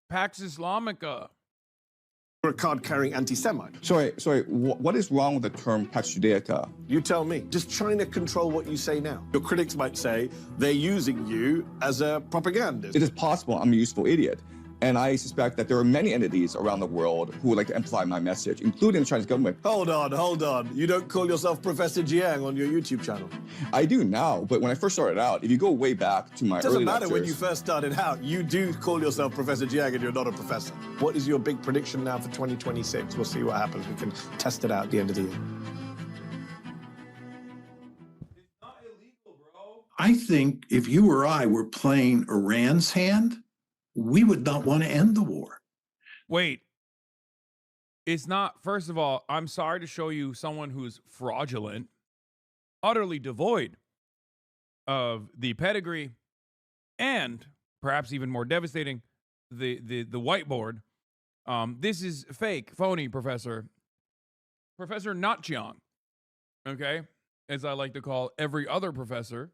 Pax Islamica. You're a card-carrying anti-Semite. Sorry, what is wrong with the term Pax Judaica? You tell me. Does China control what you say now? Your critics might say they're using you as a propagandist. It is possible I'm a useful idiot. And I suspect that there are many entities around the world who would like to amplify my message, including the Chinese government. Hold on. You don't call yourself Professor Jiang on your YouTube channel? I do now, but when I first started out, if you go way back to my early lectures... It doesn't matter when you first started out. You do call yourself Professor Jiang and you're not a professor. What is your big prediction now for 2026? We'll see what happens. We can test it out at the end of the year. I think if you or I were playing Iran's hand, we would not want to end the war. Wait. It's not, first of all, I'm sorry to show you someone who's fraudulent, utterly devoid of the pedigree, and perhaps even more devastating, the whiteboard. This is fake, phony, Professor Not Jiang. Okay? As I like to call every other professor.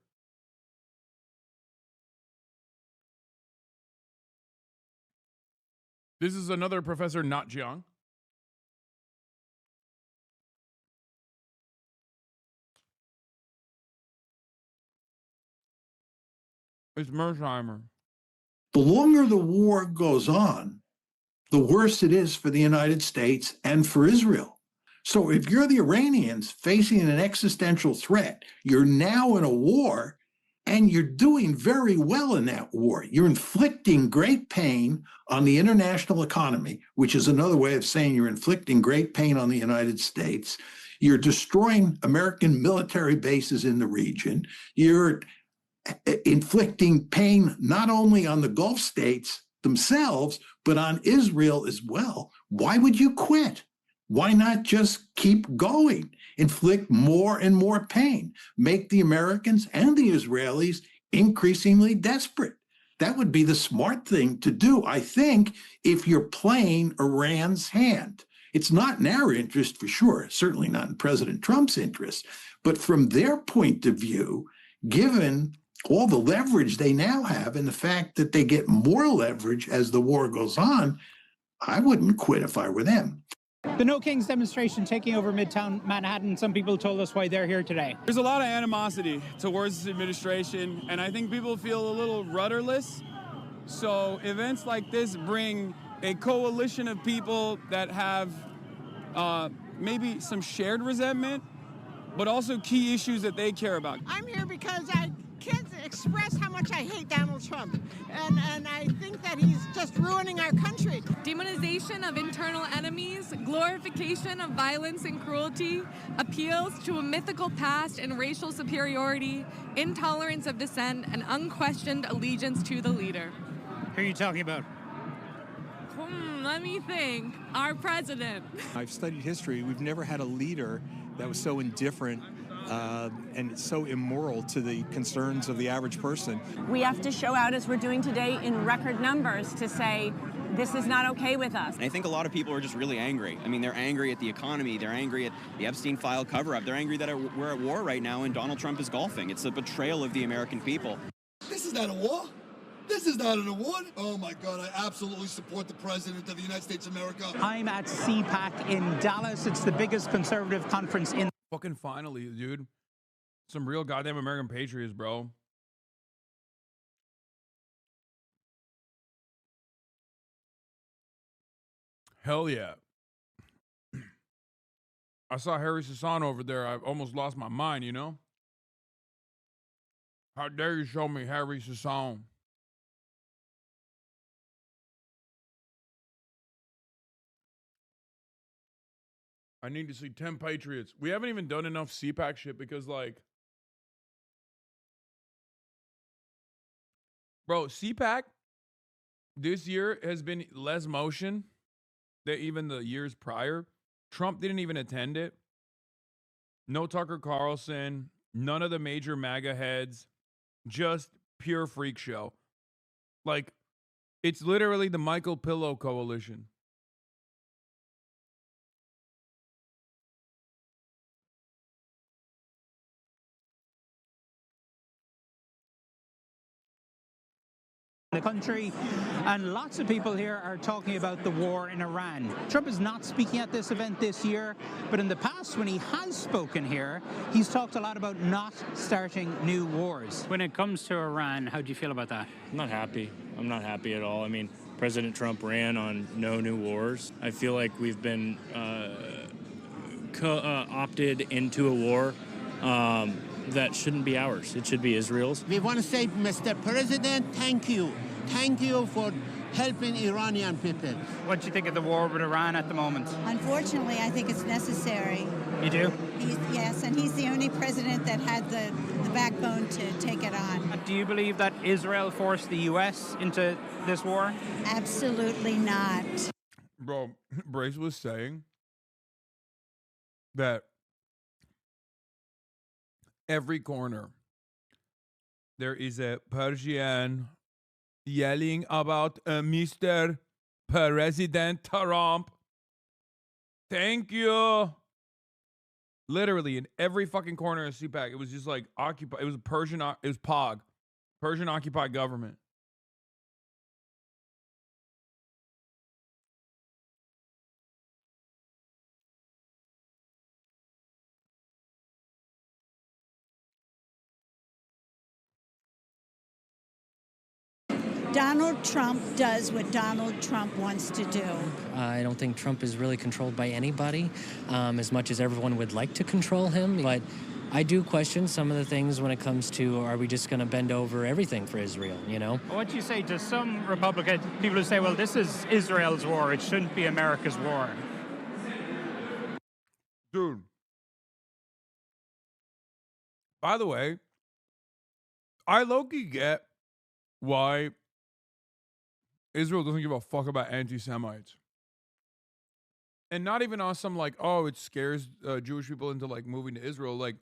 This is another Professor Not Jiang. It's Mersheimer. The longer the war goes on, the worse it is for the United States and for Israel. So if you're the Iranians facing an existential threat, you're now in a war and you're doing very well in that war. You're inflicting great pain on the international economy, which is another way of saying you're inflicting great pain on the United States. You're destroying American military bases in the region. You're inflicting pain not only on the Gulf states themselves, but on Israel as well. Why would you quit? Why not just keep going? Inflict more and more pain, make the Americans and the Israelis increasingly desperate. That would be the smart thing to do, I think, if you're playing Iran's hand. It's not in our interest for sure, certainly not in President Trump's interest, but from their point of view, given all the leverage they now have and the fact that they get more leverage as the war goes on, I wouldn't quit if I were them. The No Kings demonstration taking over Midtown Manhattan. Some people told us why they're here today. There's a lot of animosity towards this administration, and I think people feel a little rudderless. So events like this bring a coalition of people that have maybe some shared resentment, but also key issues that they care about. I'm here because I can't express how much I hate Donald Trump, and I think that he's just ruining our country. Demonization of internal enemies, glorification of violence and cruelty, appeals to a mythical past and racial superiority, intolerance of dissent, and unquestioned allegiance to the leader. Who are you talking about? Let me think. Our president. I've studied history. We've never had a leader that was so indifferent and so immoral to the concerns of the average person. We have to show out, as we're doing today, in record numbers to say, this is not okay with us. And I think a lot of people are just really angry. I mean, they're angry at the economy. They're angry at the Epstein file cover-up. They're angry that we're at war right now and Donald Trump is golfing. It's a betrayal of the American people. This is not a war. This is not an award. Oh my God, I absolutely support the President of the United States of America. I'm at CPAC in Dallas. It's the biggest conservative conference in... Fucking finally, dude. Some real goddamn American patriots, bro. Hell yeah. I saw Harry Hasan over there. I almost lost my mind, you know? How dare you show me Harry Hasan? I need to see 10 Patriots. We haven't even done enough CPAC shit because, like, bro, CPAC this year has been less motion than even the years prior. Trump didn't even attend it. No Tucker Carlson, none of the major MAGA heads, just pure freak show. Like, it's literally the Michael Pillow Coalition. The country, and lots of people here are talking about the war in Iran. Trump is not speaking at this event this year, but in the past when he has spoken here, he's talked a lot about not starting new wars. When it comes to Iran, how do you feel about that? I'm not happy. I'm not happy at all. I mean, President Trump ran on no new wars. I feel like we've been opted into a war that shouldn't be ours. It should be Israel's. We want to say, Mr. President, thank you. Thank you for helping Iranian people. What do you think of the war with Iran at the moment? Unfortunately, I think it's necessary. You do? Yes, and he's the only president that had the backbone to take it on. Do you believe that Israel forced the U.S. into this war? Absolutely not. Bro, Brace was saying that every corner there is a Persian yelling about Mr. President Trump. Thank you. Literally in every fucking corner of CPAC, it was just like occupied. It was Persian. It was POG, Persian occupied government. Donald Trump does what Donald Trump wants to do. I don't think Trump is really controlled by anybody, as much as everyone would like to control him. But I do question some of the things when it comes to, are we just going to bend over everything for Israel, you know? What do you say to some Republican people who say, well, this is Israel's war, it shouldn't be America's war? Dude. By the way, I low-key get why Israel doesn't give a fuck about anti-Semites. And not even on some like, oh, it scares Jewish people into like moving to Israel. Like,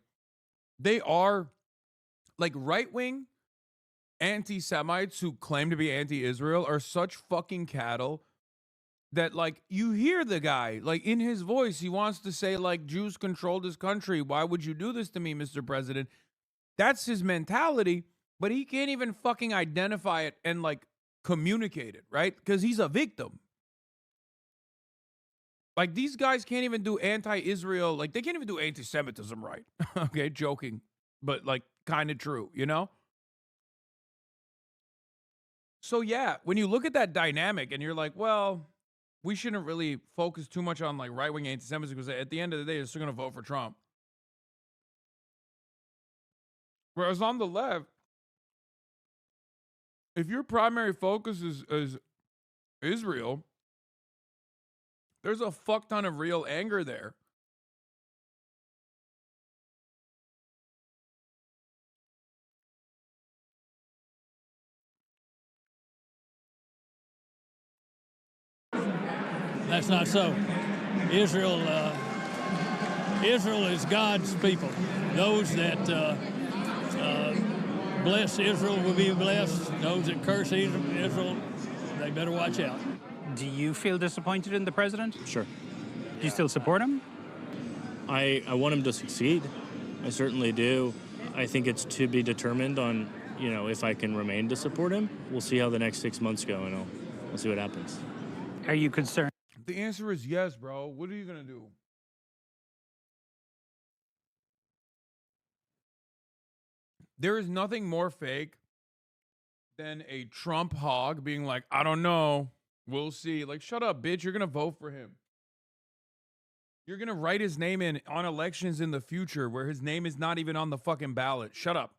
they are like right-wing anti-Semites who claim to be anti-Israel are such fucking cattle that like you hear the guy like in his voice, he wants to say like Jews control this country. Why would you do this to me, Mr. President? That's his mentality, but he can't even fucking identify it and like communicate it, right? Because he's a victim. Like, these guys can't even do anti-Israel, like, they can't even do anti-Semitism right. Okay, joking, but, like, kind of true, you know? So, yeah, when you look at that dynamic and you're like, well, we shouldn't really focus too much on, like, right-wing anti-Semitism because at the end of the day, they're still going to vote for Trump. Whereas on the left, if your primary focus is Israel, there's a fuck ton of real anger there. That's not so. Israel is God's people. Those that bless Israel will be blessed. Those that curse Israel, they better watch out. Do you feel disappointed in the president? Sure. Do you still support him? I want him to succeed. I certainly do. I think it's to be determined on, you know, if I can remain to support him. We'll see how the next 6 months go, and we'll see what happens. Are you concerned? The answer is yes, bro. What are you going to do? There is nothing more fake than a Trump hog being like, I don't know. We'll see. Like, shut up, bitch. You're going to vote for him. You're going to write his name in on elections in the future where his name is not even on the fucking ballot. Shut up.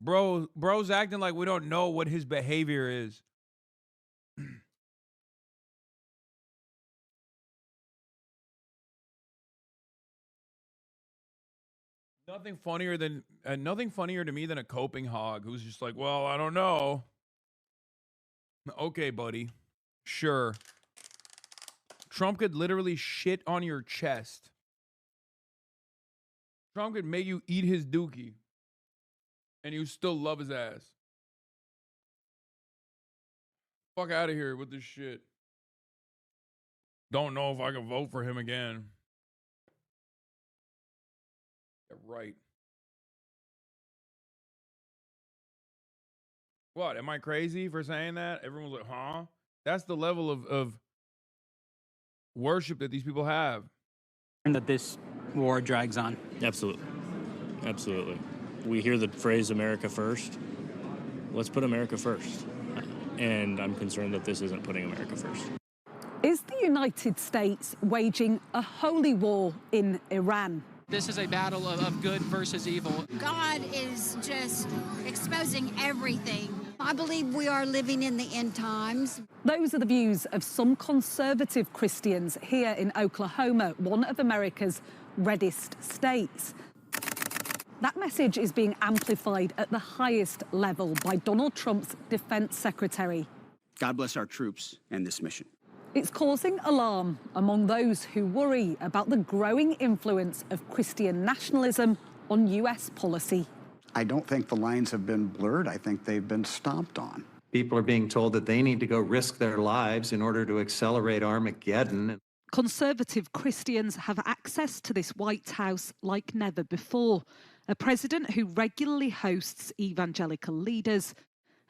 Bro's acting like we don't know what his behavior is. Nothing funnier to me than a coping hog who's just like, well, I don't know. Okay, buddy. Sure. Trump could literally shit on your chest. Trump could make you eat his dookie. And you still love his ass. Fuck out of here with this shit. Don't know if I can vote for him again. Yeah, right. What? Am I crazy for saying that? Everyone's like, huh? That's the level of worship that these people have. And that this war drags on. Absolutely. Absolutely. We hear the phrase America first. Let's put America first. And I'm concerned that this isn't putting America first. Is the United States waging a holy war in Iran? This is a battle of good versus evil. God is just exposing everything. I believe we are living in the end times. Those are the views of some conservative Christians here in Oklahoma, one of America's reddest states. That message is being amplified at the highest level by Donald Trump's defense secretary. God bless our troops and this mission. It's causing alarm among those who worry about the growing influence of Christian nationalism on U.S. policy. I don't think the lines have been blurred. I think they've been stomped on. People are being told that they need to go risk their lives in order to accelerate Armageddon. Conservative Christians have access to this White House like never before. A president who regularly hosts evangelical leaders,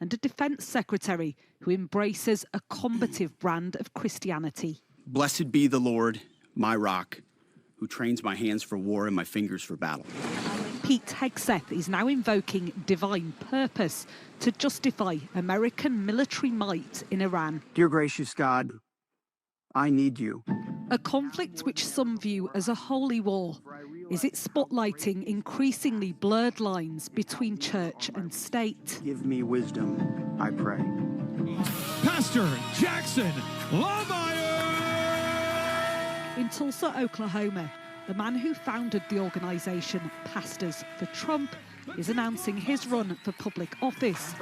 and a defense secretary who embraces a combative brand of Christianity. Blessed be the Lord, my rock, who trains my hands for war and my fingers for battle. Pete Hegseth is now invoking divine purpose to justify American military might in Iran. Dear gracious God, I need you. A conflict which some view as a holy war. Is it spotlighting increasingly blurred lines between church and state? Give me wisdom, I pray. Pastor Jackson Lawmeyer! In Tulsa, Oklahoma, the man who founded the organization Pastors for Trump is announcing his run for public office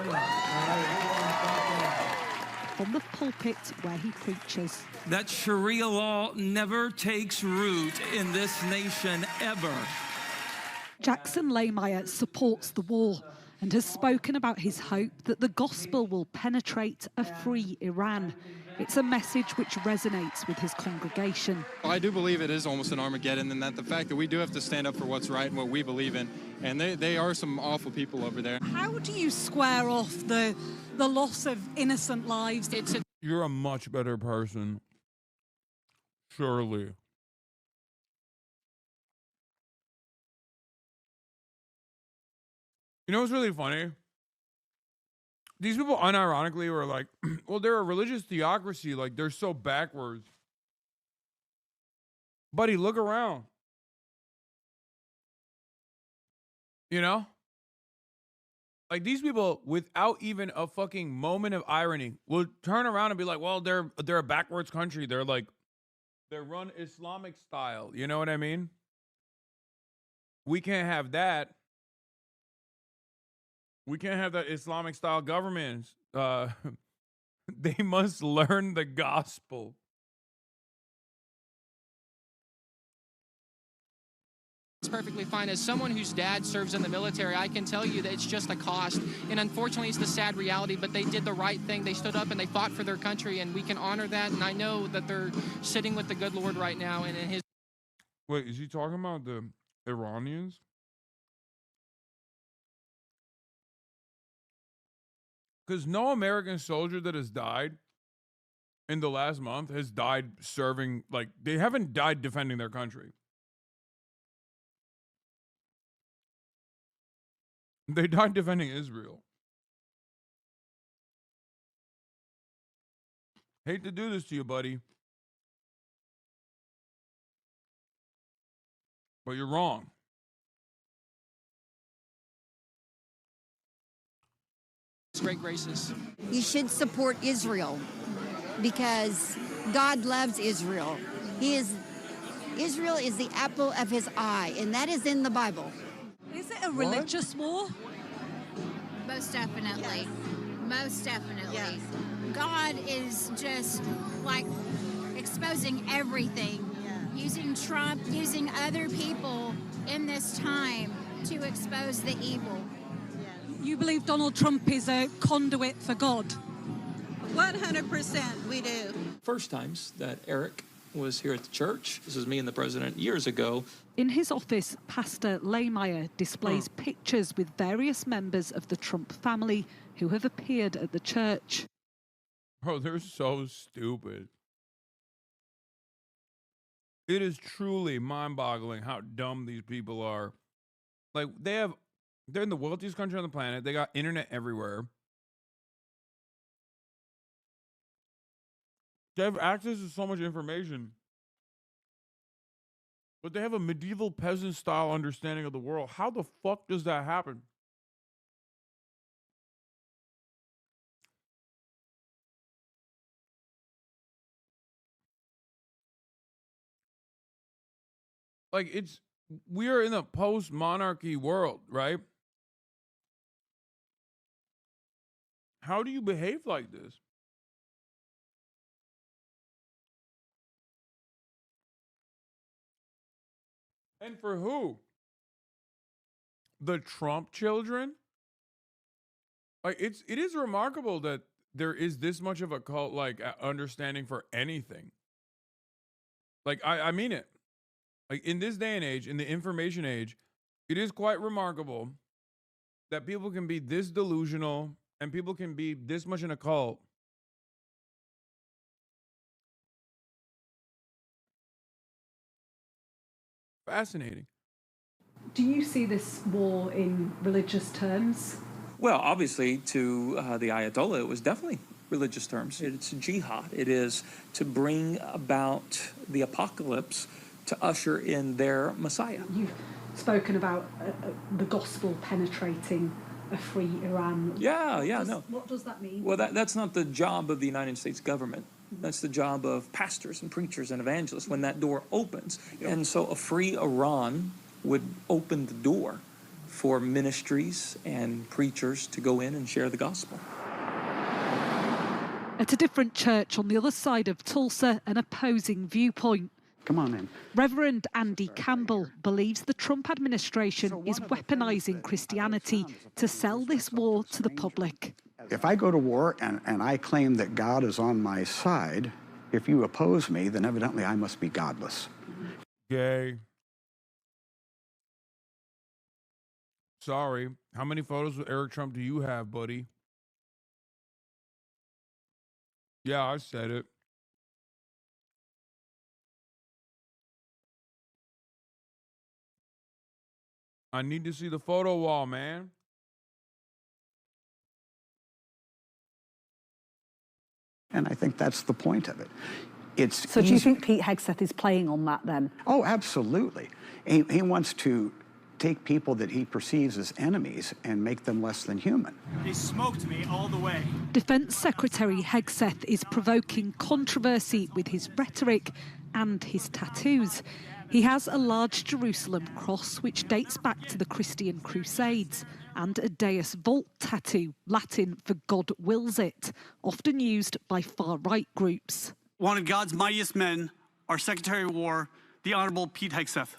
from the pulpit where he preaches. That Sharia law never takes root in this nation, ever. Jackson Lawmeyer supports the war and has spoken about his hope that the gospel will penetrate a free Iran. It's a message which resonates with his congregation. I do believe it is almost an Armageddon, and that the fact that we do have to stand up for what's right and what we believe in, and they are some awful people over there. How do you square off the loss of innocent lives? You're a much better person. Surely. You know what's really funny? These people unironically were like, well, they're a religious theocracy. Like, they're so backwards. Buddy, look around. You know? Like, these people, without even a fucking moment of irony, will turn around and be like, well, they're a backwards country. They're run Islamic style. You know what I mean? We can't have that. We can't have that Islamic style government. They must learn the gospel. It's perfectly fine. As someone whose dad serves in the military, I can tell you that it's just a cost. And unfortunately, it's the sad reality, but they did the right thing. They stood up and they fought for their country, and we can honor that. And I know that they're sitting with the good Lord right now. And in his... Wait, is he talking about the Iranians? Because no American soldier that has died in the last month has died serving, like, they haven't died defending their country. They died defending Israel. Hate to do this to you, buddy. But you're wrong. Great graces. You should support Israel because God loves Israel. Israel is the apple of his eye, and that is in the Bible. Is it a religious war? Most definitely. Most definitely. Yes. God is just like exposing everything, using Trump, using other people in this time to expose the evil. You believe Donald Trump is a conduit for God? 100% we do. First times that Eric was here at the church. This is me and the president years ago. In his office, Pastor Lehmeyer displays pictures with various members of the Trump family who have appeared at the church. Bro, they're so stupid. It is truly mind-boggling how dumb these people are. Like, they're in the wealthiest country on the planet. They got internet everywhere. They have access to so much information. But they have a medieval peasant-style understanding of the world. How the fuck does that happen? Like, we are in a post-monarchy world, right? How do you behave like this? And for who? The Trump children? Like, it is remarkable that there is this much of a cult, like, understanding for anything. Like, I mean it. Like, in this day and age, in the information age, it is quite remarkable that people can be this delusional and people can be this much in a cult. Fascinating. Do you see this war in religious terms? Well, obviously, to the Ayatollah, it was definitely religious terms. It's jihad. It is to bring about the apocalypse to usher in their Messiah. You've spoken about the gospel penetrating a free Iran. What does that mean? Well, that's not the job of the United States government. That's the job of pastors and preachers and evangelists when that door opens. And so a free Iran would open the door for ministries and preachers to go in and share the gospel. At a different church on the other side of Tulsa, an opposing viewpoint. Come on in. Reverend Andy Campbell believes the Trump administration is weaponizing Christianity to sell this war to the public. If I go to war and I claim that God is on my side, if you oppose me, then evidently I must be godless. Gay. Sorry. How many photos with Eric Trump do you have, buddy? Yeah, I said it. I need to see the photo wall, man. And I think that's the point of it. So do you think Pete Hegseth is playing on that then? Oh, absolutely. He wants to take people that he perceives as enemies and make them less than human. They smoked me all the way. Defence Secretary Hegseth is provoking controversy with his rhetoric and his tattoos. He has a large Jerusalem cross which dates back to the Christian Crusades and a Deus Vult tattoo, Latin for God wills it, often used by far-right groups. One of God's mightiest men, our Secretary of War, the Honorable Pete Hegseth.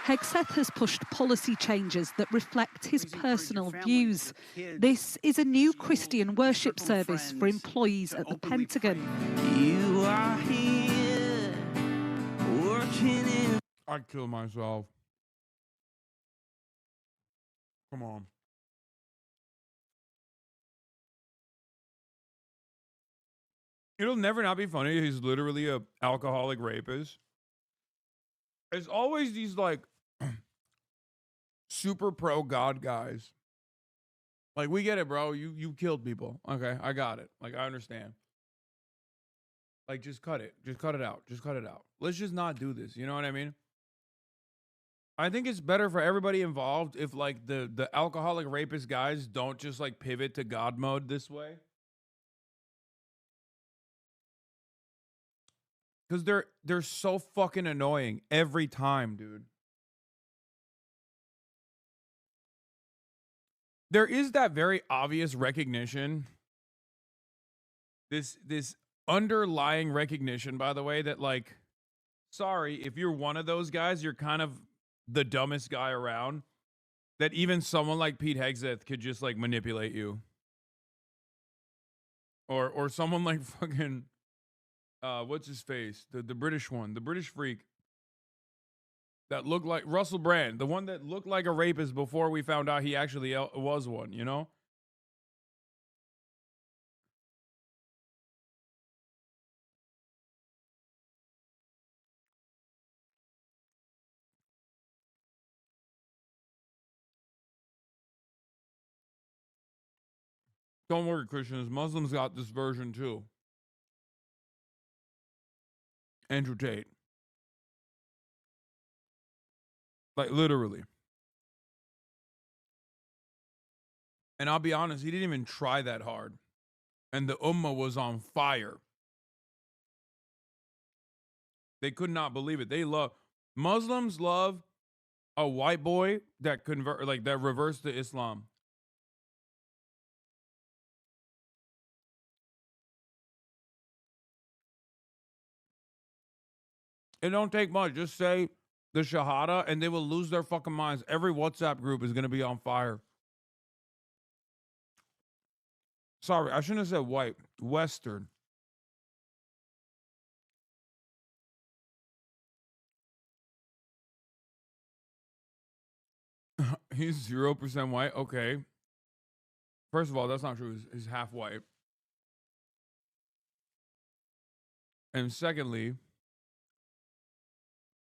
Hegseth has pushed policy changes that reflect his personal views. This is a new Christian worship service for employees at the Pentagon. You are here, working in... I'd kill myself. Come on. It'll never not be funny. He's literally a alcoholic rapist. It's always these like super pro God guys. Like, we get it, bro. You killed people. Okay, I got it. Like, I understand. Like, just cut it. Just cut it out. Just cut it out. Let's just not do this. You know what I mean? I think it's better for everybody involved if, like, the alcoholic rapist guys don't just, like, pivot to God mode this way. Because they're so fucking annoying every time, dude. There is that very obvious recognition. This underlying recognition, by the way, that, like, sorry, if you're one of those guys, you're kind of the dumbest guy around. That even someone like Pete Hegseth could just, like, manipulate you. Or someone like fucking what's his face? The British one, the British freak that looked like Russell Brand, the one that looked like a rapist before we found out he actually was one, you know? Don't worry, Christians. Muslims got this version too. Andrew Tate. Like, literally. And I'll be honest, he didn't even try that hard. And the Ummah was on fire. They could not believe it. Muslims love a white boy that that reversed to Islam. It don't take much. Just say the Shahada and they will lose their fucking minds. Every WhatsApp group is going to be on fire. Sorry, I shouldn't have said white. Western. He's 0% white. Okay. First of all, that's not true. He's half white. And secondly,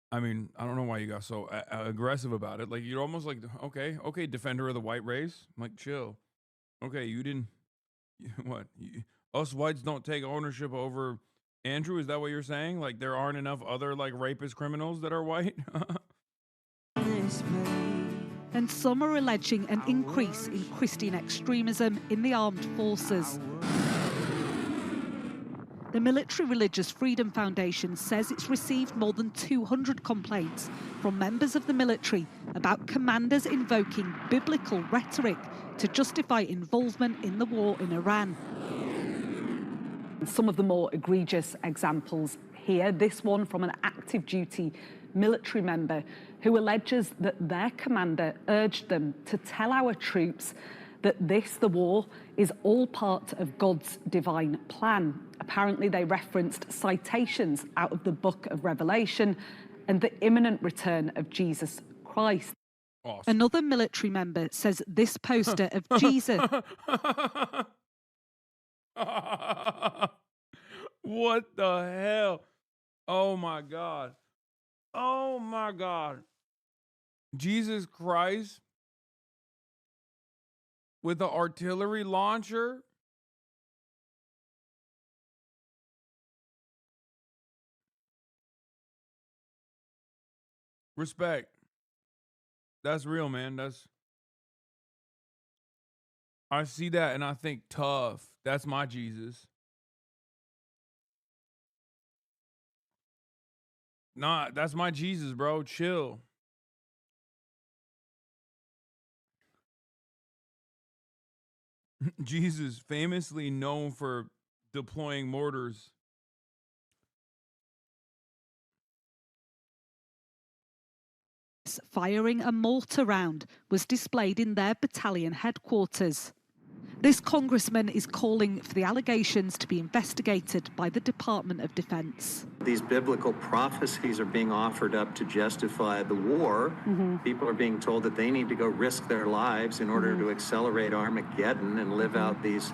I mean, I don't know why you got so aggressive about it. Like, you're almost like, okay, defender of the white race. I'm like, chill. Okay, you didn't, what? Us whites don't take ownership over Andrew? Is that what you're saying? Like, there aren't enough other, like, rapist criminals that are white? And some are alleging an increase in Christian extremism in the armed forces. The Military Religious Freedom Foundation says it's received more than 200 complaints from members of the military about commanders invoking biblical rhetoric to justify involvement in the war in Iran. Some of the more egregious examples here, this one from an active duty military member who alleges that their commander urged them to tell our troops that the war, is all part of God's divine plan. Apparently, they referenced citations out of the book of Revelation and the imminent return of Jesus Christ. Awesome. Another military member says this poster of Jesus. What the hell? Oh my God. Oh my God. Jesus Christ with an artillery launcher? Respect. That's real, man. I see that and I think tough. That's my Jesus. Nah, that's my Jesus, bro. Chill. Jesus, famously known for deploying mortars. Firing a mortar round was displayed in their battalion headquarters. This congressman is calling for the allegations to be investigated by the Department of Defense. These biblical prophecies are being offered up to justify the war. People are being told that they need to go risk their lives in order to accelerate Armageddon and live out these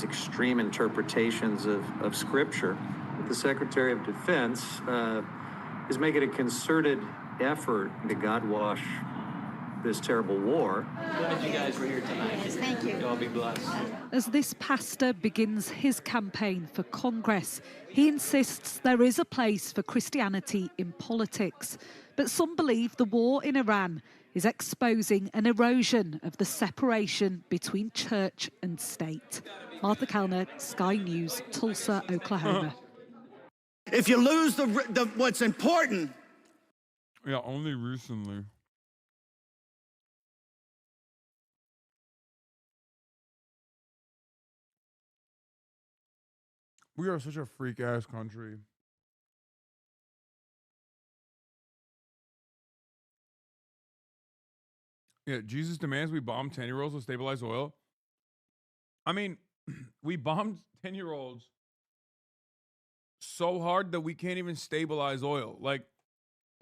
extreme interpretations of Scripture. The Secretary of Defense is making a concerted effort to God wash this terrible war. Glad you guys were here tonight. Yes, thank you. Y'all be blessed. As this pastor begins his campaign for Congress, he insists there is a place for Christianity in politics. But some believe the war in Iran is exposing an erosion of the separation between church and state. Martha Kellner, Sky News, Tulsa, Oklahoma. If you lose what's important. Yeah, only recently. We are such a freak-ass country. Yeah, Jesus demands we bomb 10-year-olds with stabilized oil. I mean, we bombed 10-year-olds so hard that we can't even stabilize oil. Like,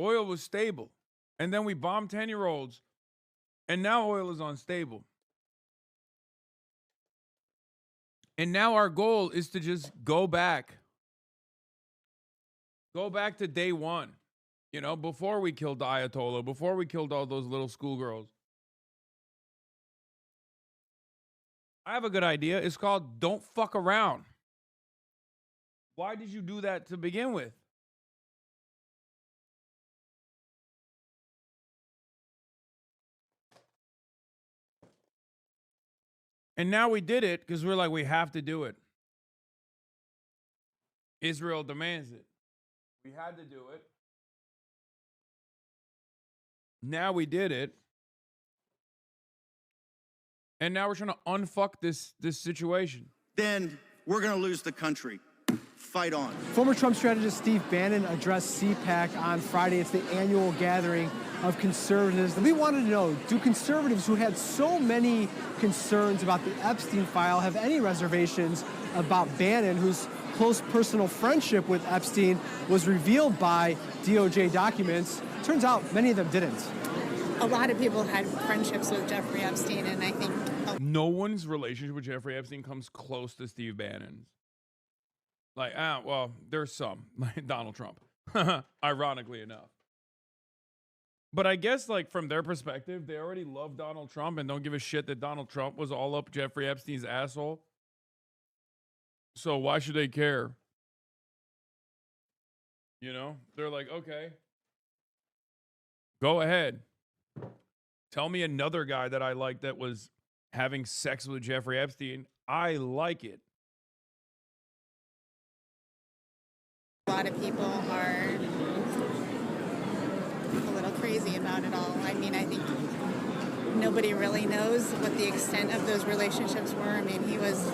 oil was stable. And then we bombed 10-year-olds, and now oil is unstable. And now our goal is to just go back. Go back to day one. You know, before we killed the Ayatollah, before we killed all those little schoolgirls. I have a good idea. It's called Don't Fuck Around. Why did you do that to begin with? And now we did it because we're like, we have to do it. Israel demands it. We had to do it. Now we did it. And now we're trying to unfuck this situation. Then we're going to lose the country. Fight on. Former Trump strategist Steve Bannon addressed CPAC on Friday. It's the annual gathering of conservatives. And we wanted to know, do conservatives who had so many concerns about the Epstein file have any reservations about Bannon, whose close personal friendship with Epstein was revealed by DOJ documents? Turns out many of them didn't. A lot of people had friendships with Jeffrey Epstein, and I think No one's relationship with Jeffrey Epstein comes close to Steve Bannon's. Like, well, there's some, like Donald Trump, ironically enough. But I guess, like, from their perspective, they already love Donald Trump and don't give a shit that Donald Trump was all up Jeffrey Epstein's asshole. So why should they care? You know, they're like, okay, go ahead. Tell me another guy that I like that was having sex with Jeffrey Epstein. I like it. a lot of people are a little crazy about it all. I mean, I think nobody really knows what the extent of those relationships were. I mean, he was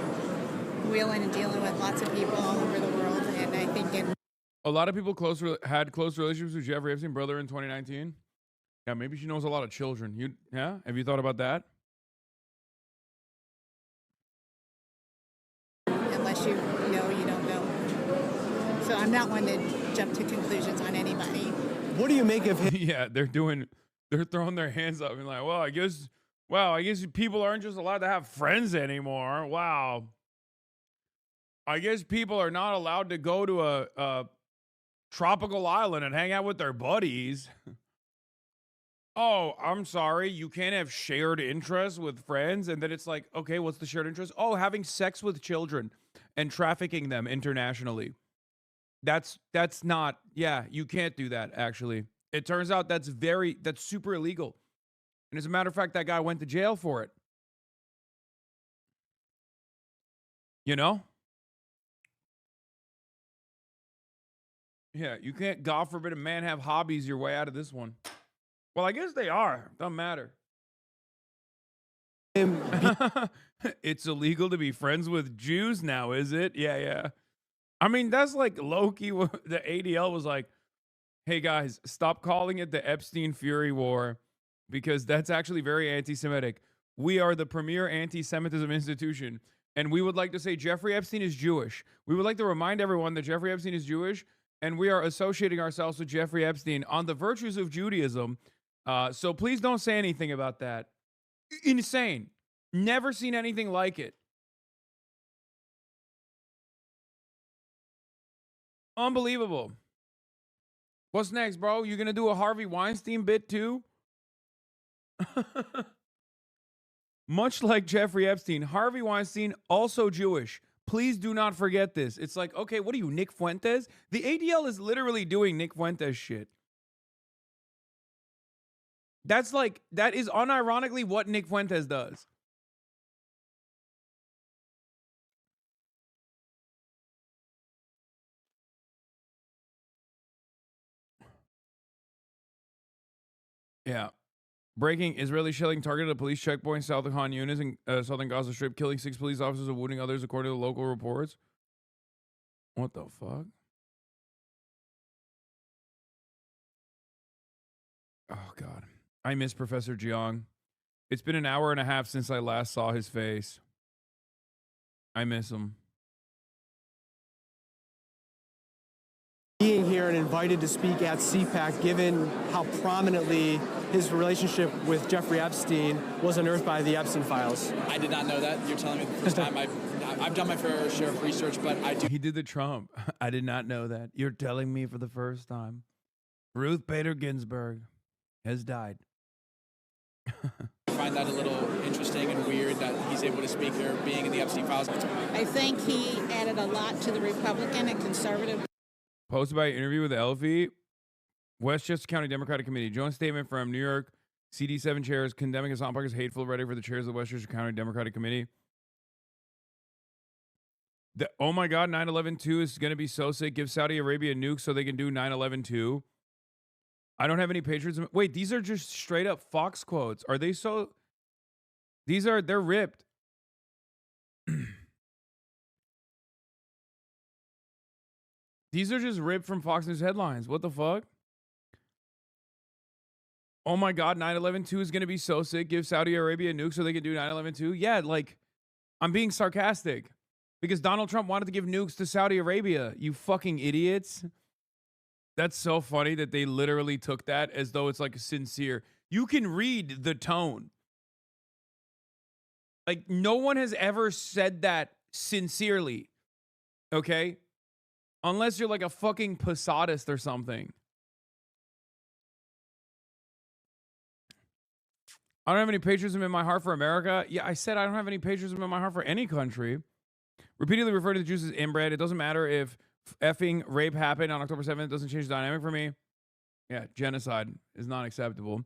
wheeling and dealing with lots of people all over the world, and I think a lot of people had close relationships with Jeffrey Epstein's brother in 2019. Yeah, maybe she knows a lot of children. Have you thought about that? Unless you know, you don't know. So I'm not one to jump to conclusions on anybody. What do you make of him? Yeah, they're throwing their hands up and like, I guess people aren't just allowed to have friends anymore. Wow. I guess people are not allowed to go to a tropical island and hang out with their buddies. Oh, I'm sorry. You can't have shared interests with friends. And then it's like, okay, what's the shared interest? Oh, having sex with children and trafficking them internationally. That's not, you can't do that, actually. It turns out that's super illegal. And as a matter of fact, that guy went to jail for it. You know? Yeah, you can't, God forbid, a man have hobbies your way out of this one. Well, I guess they are. Doesn't matter. It's illegal to be friends with Jews now, is it? Yeah. I mean, that's like low-key. The ADL was like, hey, guys, stop calling it the Epstein Fury War because that's actually very anti-Semitic. We are the premier anti-Semitism institution, and we would like to say Jeffrey Epstein is Jewish. We would like to remind everyone that Jeffrey Epstein is Jewish, and we are associating ourselves with Jeffrey Epstein on the virtues of Judaism. So please don't say anything about that. Insane. Never seen anything like it. Unbelievable. What's next, bro? You gonna do a Harvey Weinstein bit too? Much like Jeffrey Epstein, Harvey Weinstein, also Jewish. Please do not forget this. It's like, okay, what are you, Nick Fuentes? The ADL is literally doing Nick Fuentes shit. That is unironically what Nick Fuentes does. Yeah. Breaking: Israeli shelling targeted a police checkpoint south of Khan Yunis in southern Gaza Strip, killing 6 police officers and wounding others, according to local reports. What the fuck? Oh, God. I miss Professor Jiang. It's been an hour and a half since I last saw his face. I miss him. Being here and invited to speak at CPAC, given how prominently his relationship with Jeffrey Epstein was unearthed by the Epstein files. I did not know that. You're telling me the first time. I've done my fair share of research, but I do. He did the Trump. I did not know that. You're telling me for the first time. Ruth Bader Ginsburg has died. I find that a little interesting and weird that he's able to speak here, being in the Epstein files. I think he added a lot to the Republican and conservative. Posted by an interview with Elfie, Westchester County Democratic Committee. Joint statement from New York CD7 chairs condemning Hasan Parker's hateful rhetoric for the chairs of the Westchester County Democratic Committee. Oh my God, 9/11/2 is going to be so sick. Give Saudi Arabia nukes so they can do 9/11/2. I don't have any patriotism. Wait, these are just straight up Fox quotes. Are they so? They're ripped. These are just ripped from Fox News headlines. What the fuck? Oh my God, 9/11/2 is going to be so sick. Give Saudi Arabia a nuke so they can do 9/11/2. Yeah, like, I'm being sarcastic because Donald Trump wanted to give nukes to Saudi Arabia. You fucking idiots. That's so funny that they literally took that as though it's like sincere. You can read the tone. Like, no one has ever said that sincerely. Okay? Unless you're like a fucking Posadist or something. I don't have any patriotism in my heart for America. Yeah, I said I don't have any patriotism in my heart for any country. Repeatedly refer to the Jews as inbred. It doesn't matter if effing rape happened on October 7th. It doesn't change the dynamic for me. Yeah, genocide is not acceptable.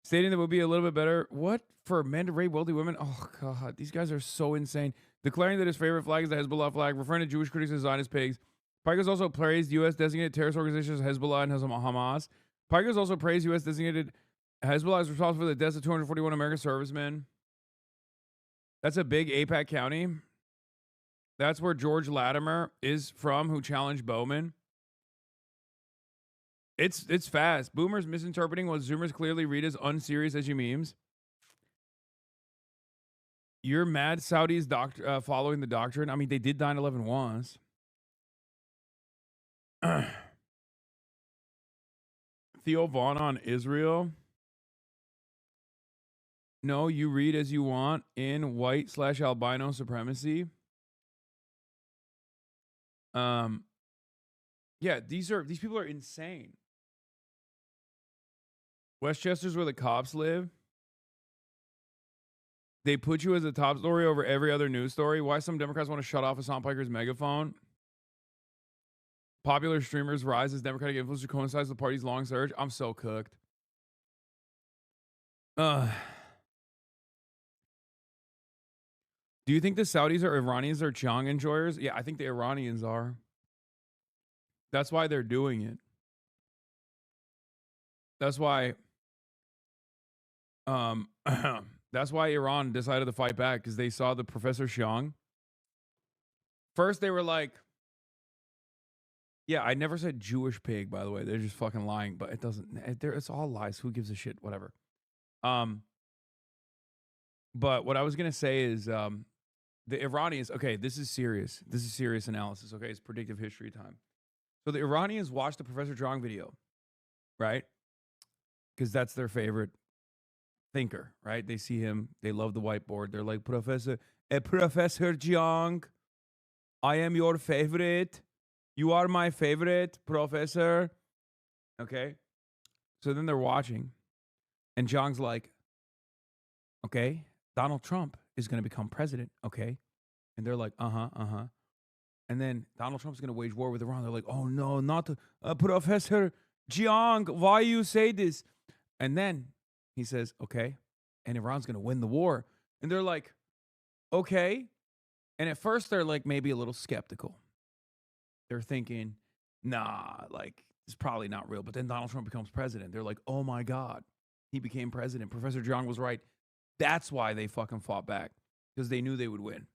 Stating that would be a little bit better. What? For men to rape wealthy women? Oh, God. These guys are so insane. Declaring that his favorite flag is the Hezbollah flag. Referring to Jewish critics as Zionist pigs. Pikers also praised U.S. designated terrorist organizations Hezbollah and Hamas. Pikers also praised U.S. designated Hezbollah is responsible for the deaths of 241 American servicemen. That's a big APAC county. That's where George Latimer is from, who challenged Bowman. It's fast. Boomers misinterpreting what Zoomers clearly read as unserious as you memes. You're mad Saudis following the doctrine. I mean, they did 9/11 once. Theo Vaughn on Israel. No, you read as you want in white/albino supremacy. Yeah, these people are insane. Westchester's where the cops live. They put you as a top story over every other news story. Why some Democrats want to shut off Hasan Piker's megaphone. Popular streamers rise as Democratic influence coincides with the party's long surge. I'm so cooked. Do you think the Saudis or Iranians are Chiang enjoyers? Yeah, I think the Iranians are. That's why they're doing it. That's why that's why Iran decided to fight back, because they saw the Professor Xiang. First they were like, yeah, I never said Jewish pig, by the way. They're just fucking lying, but it doesn't, it's all lies. Who gives a shit? Whatever. But what I was going to say is, the Iranians, okay, this is serious. This is serious analysis, okay? It's predictive history time. So the Iranians watched the Professor Zhang video, right? Because that's their favorite thinker, right? They see him, they love the whiteboard. They're like, Professor Zhang, I am your favorite. You are my favorite, Professor. Okay? So then they're watching. And Zhang's like, Okay, Donald Trump is going to become president. Okay, and they're like, uh-huh. And then Donald Trump's going to wage war with Iran. They're like, oh no, not Professor Jiang, why you say this? And then he says, okay, and Iran's going to win the war. And they're like, okay. And at first they're like maybe a little skeptical. They're thinking, nah, like it's probably not real. But then Donald Trump becomes president. They're like, oh my God, he became president. Professor Jiang was right. That's why they fucking fought back, because they knew they would win.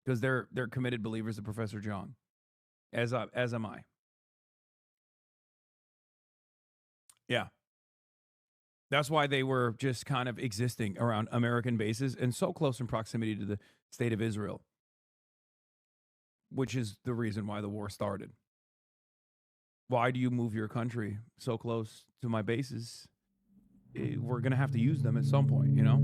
Because they're committed believers of Professor Jiang, as am I. Yeah. That's why they were just kind of existing around American bases and so close in proximity to the state of Israel, which is the reason why the war started. Why do you move your country so close to my bases? We're going to have to use them at some point, you know?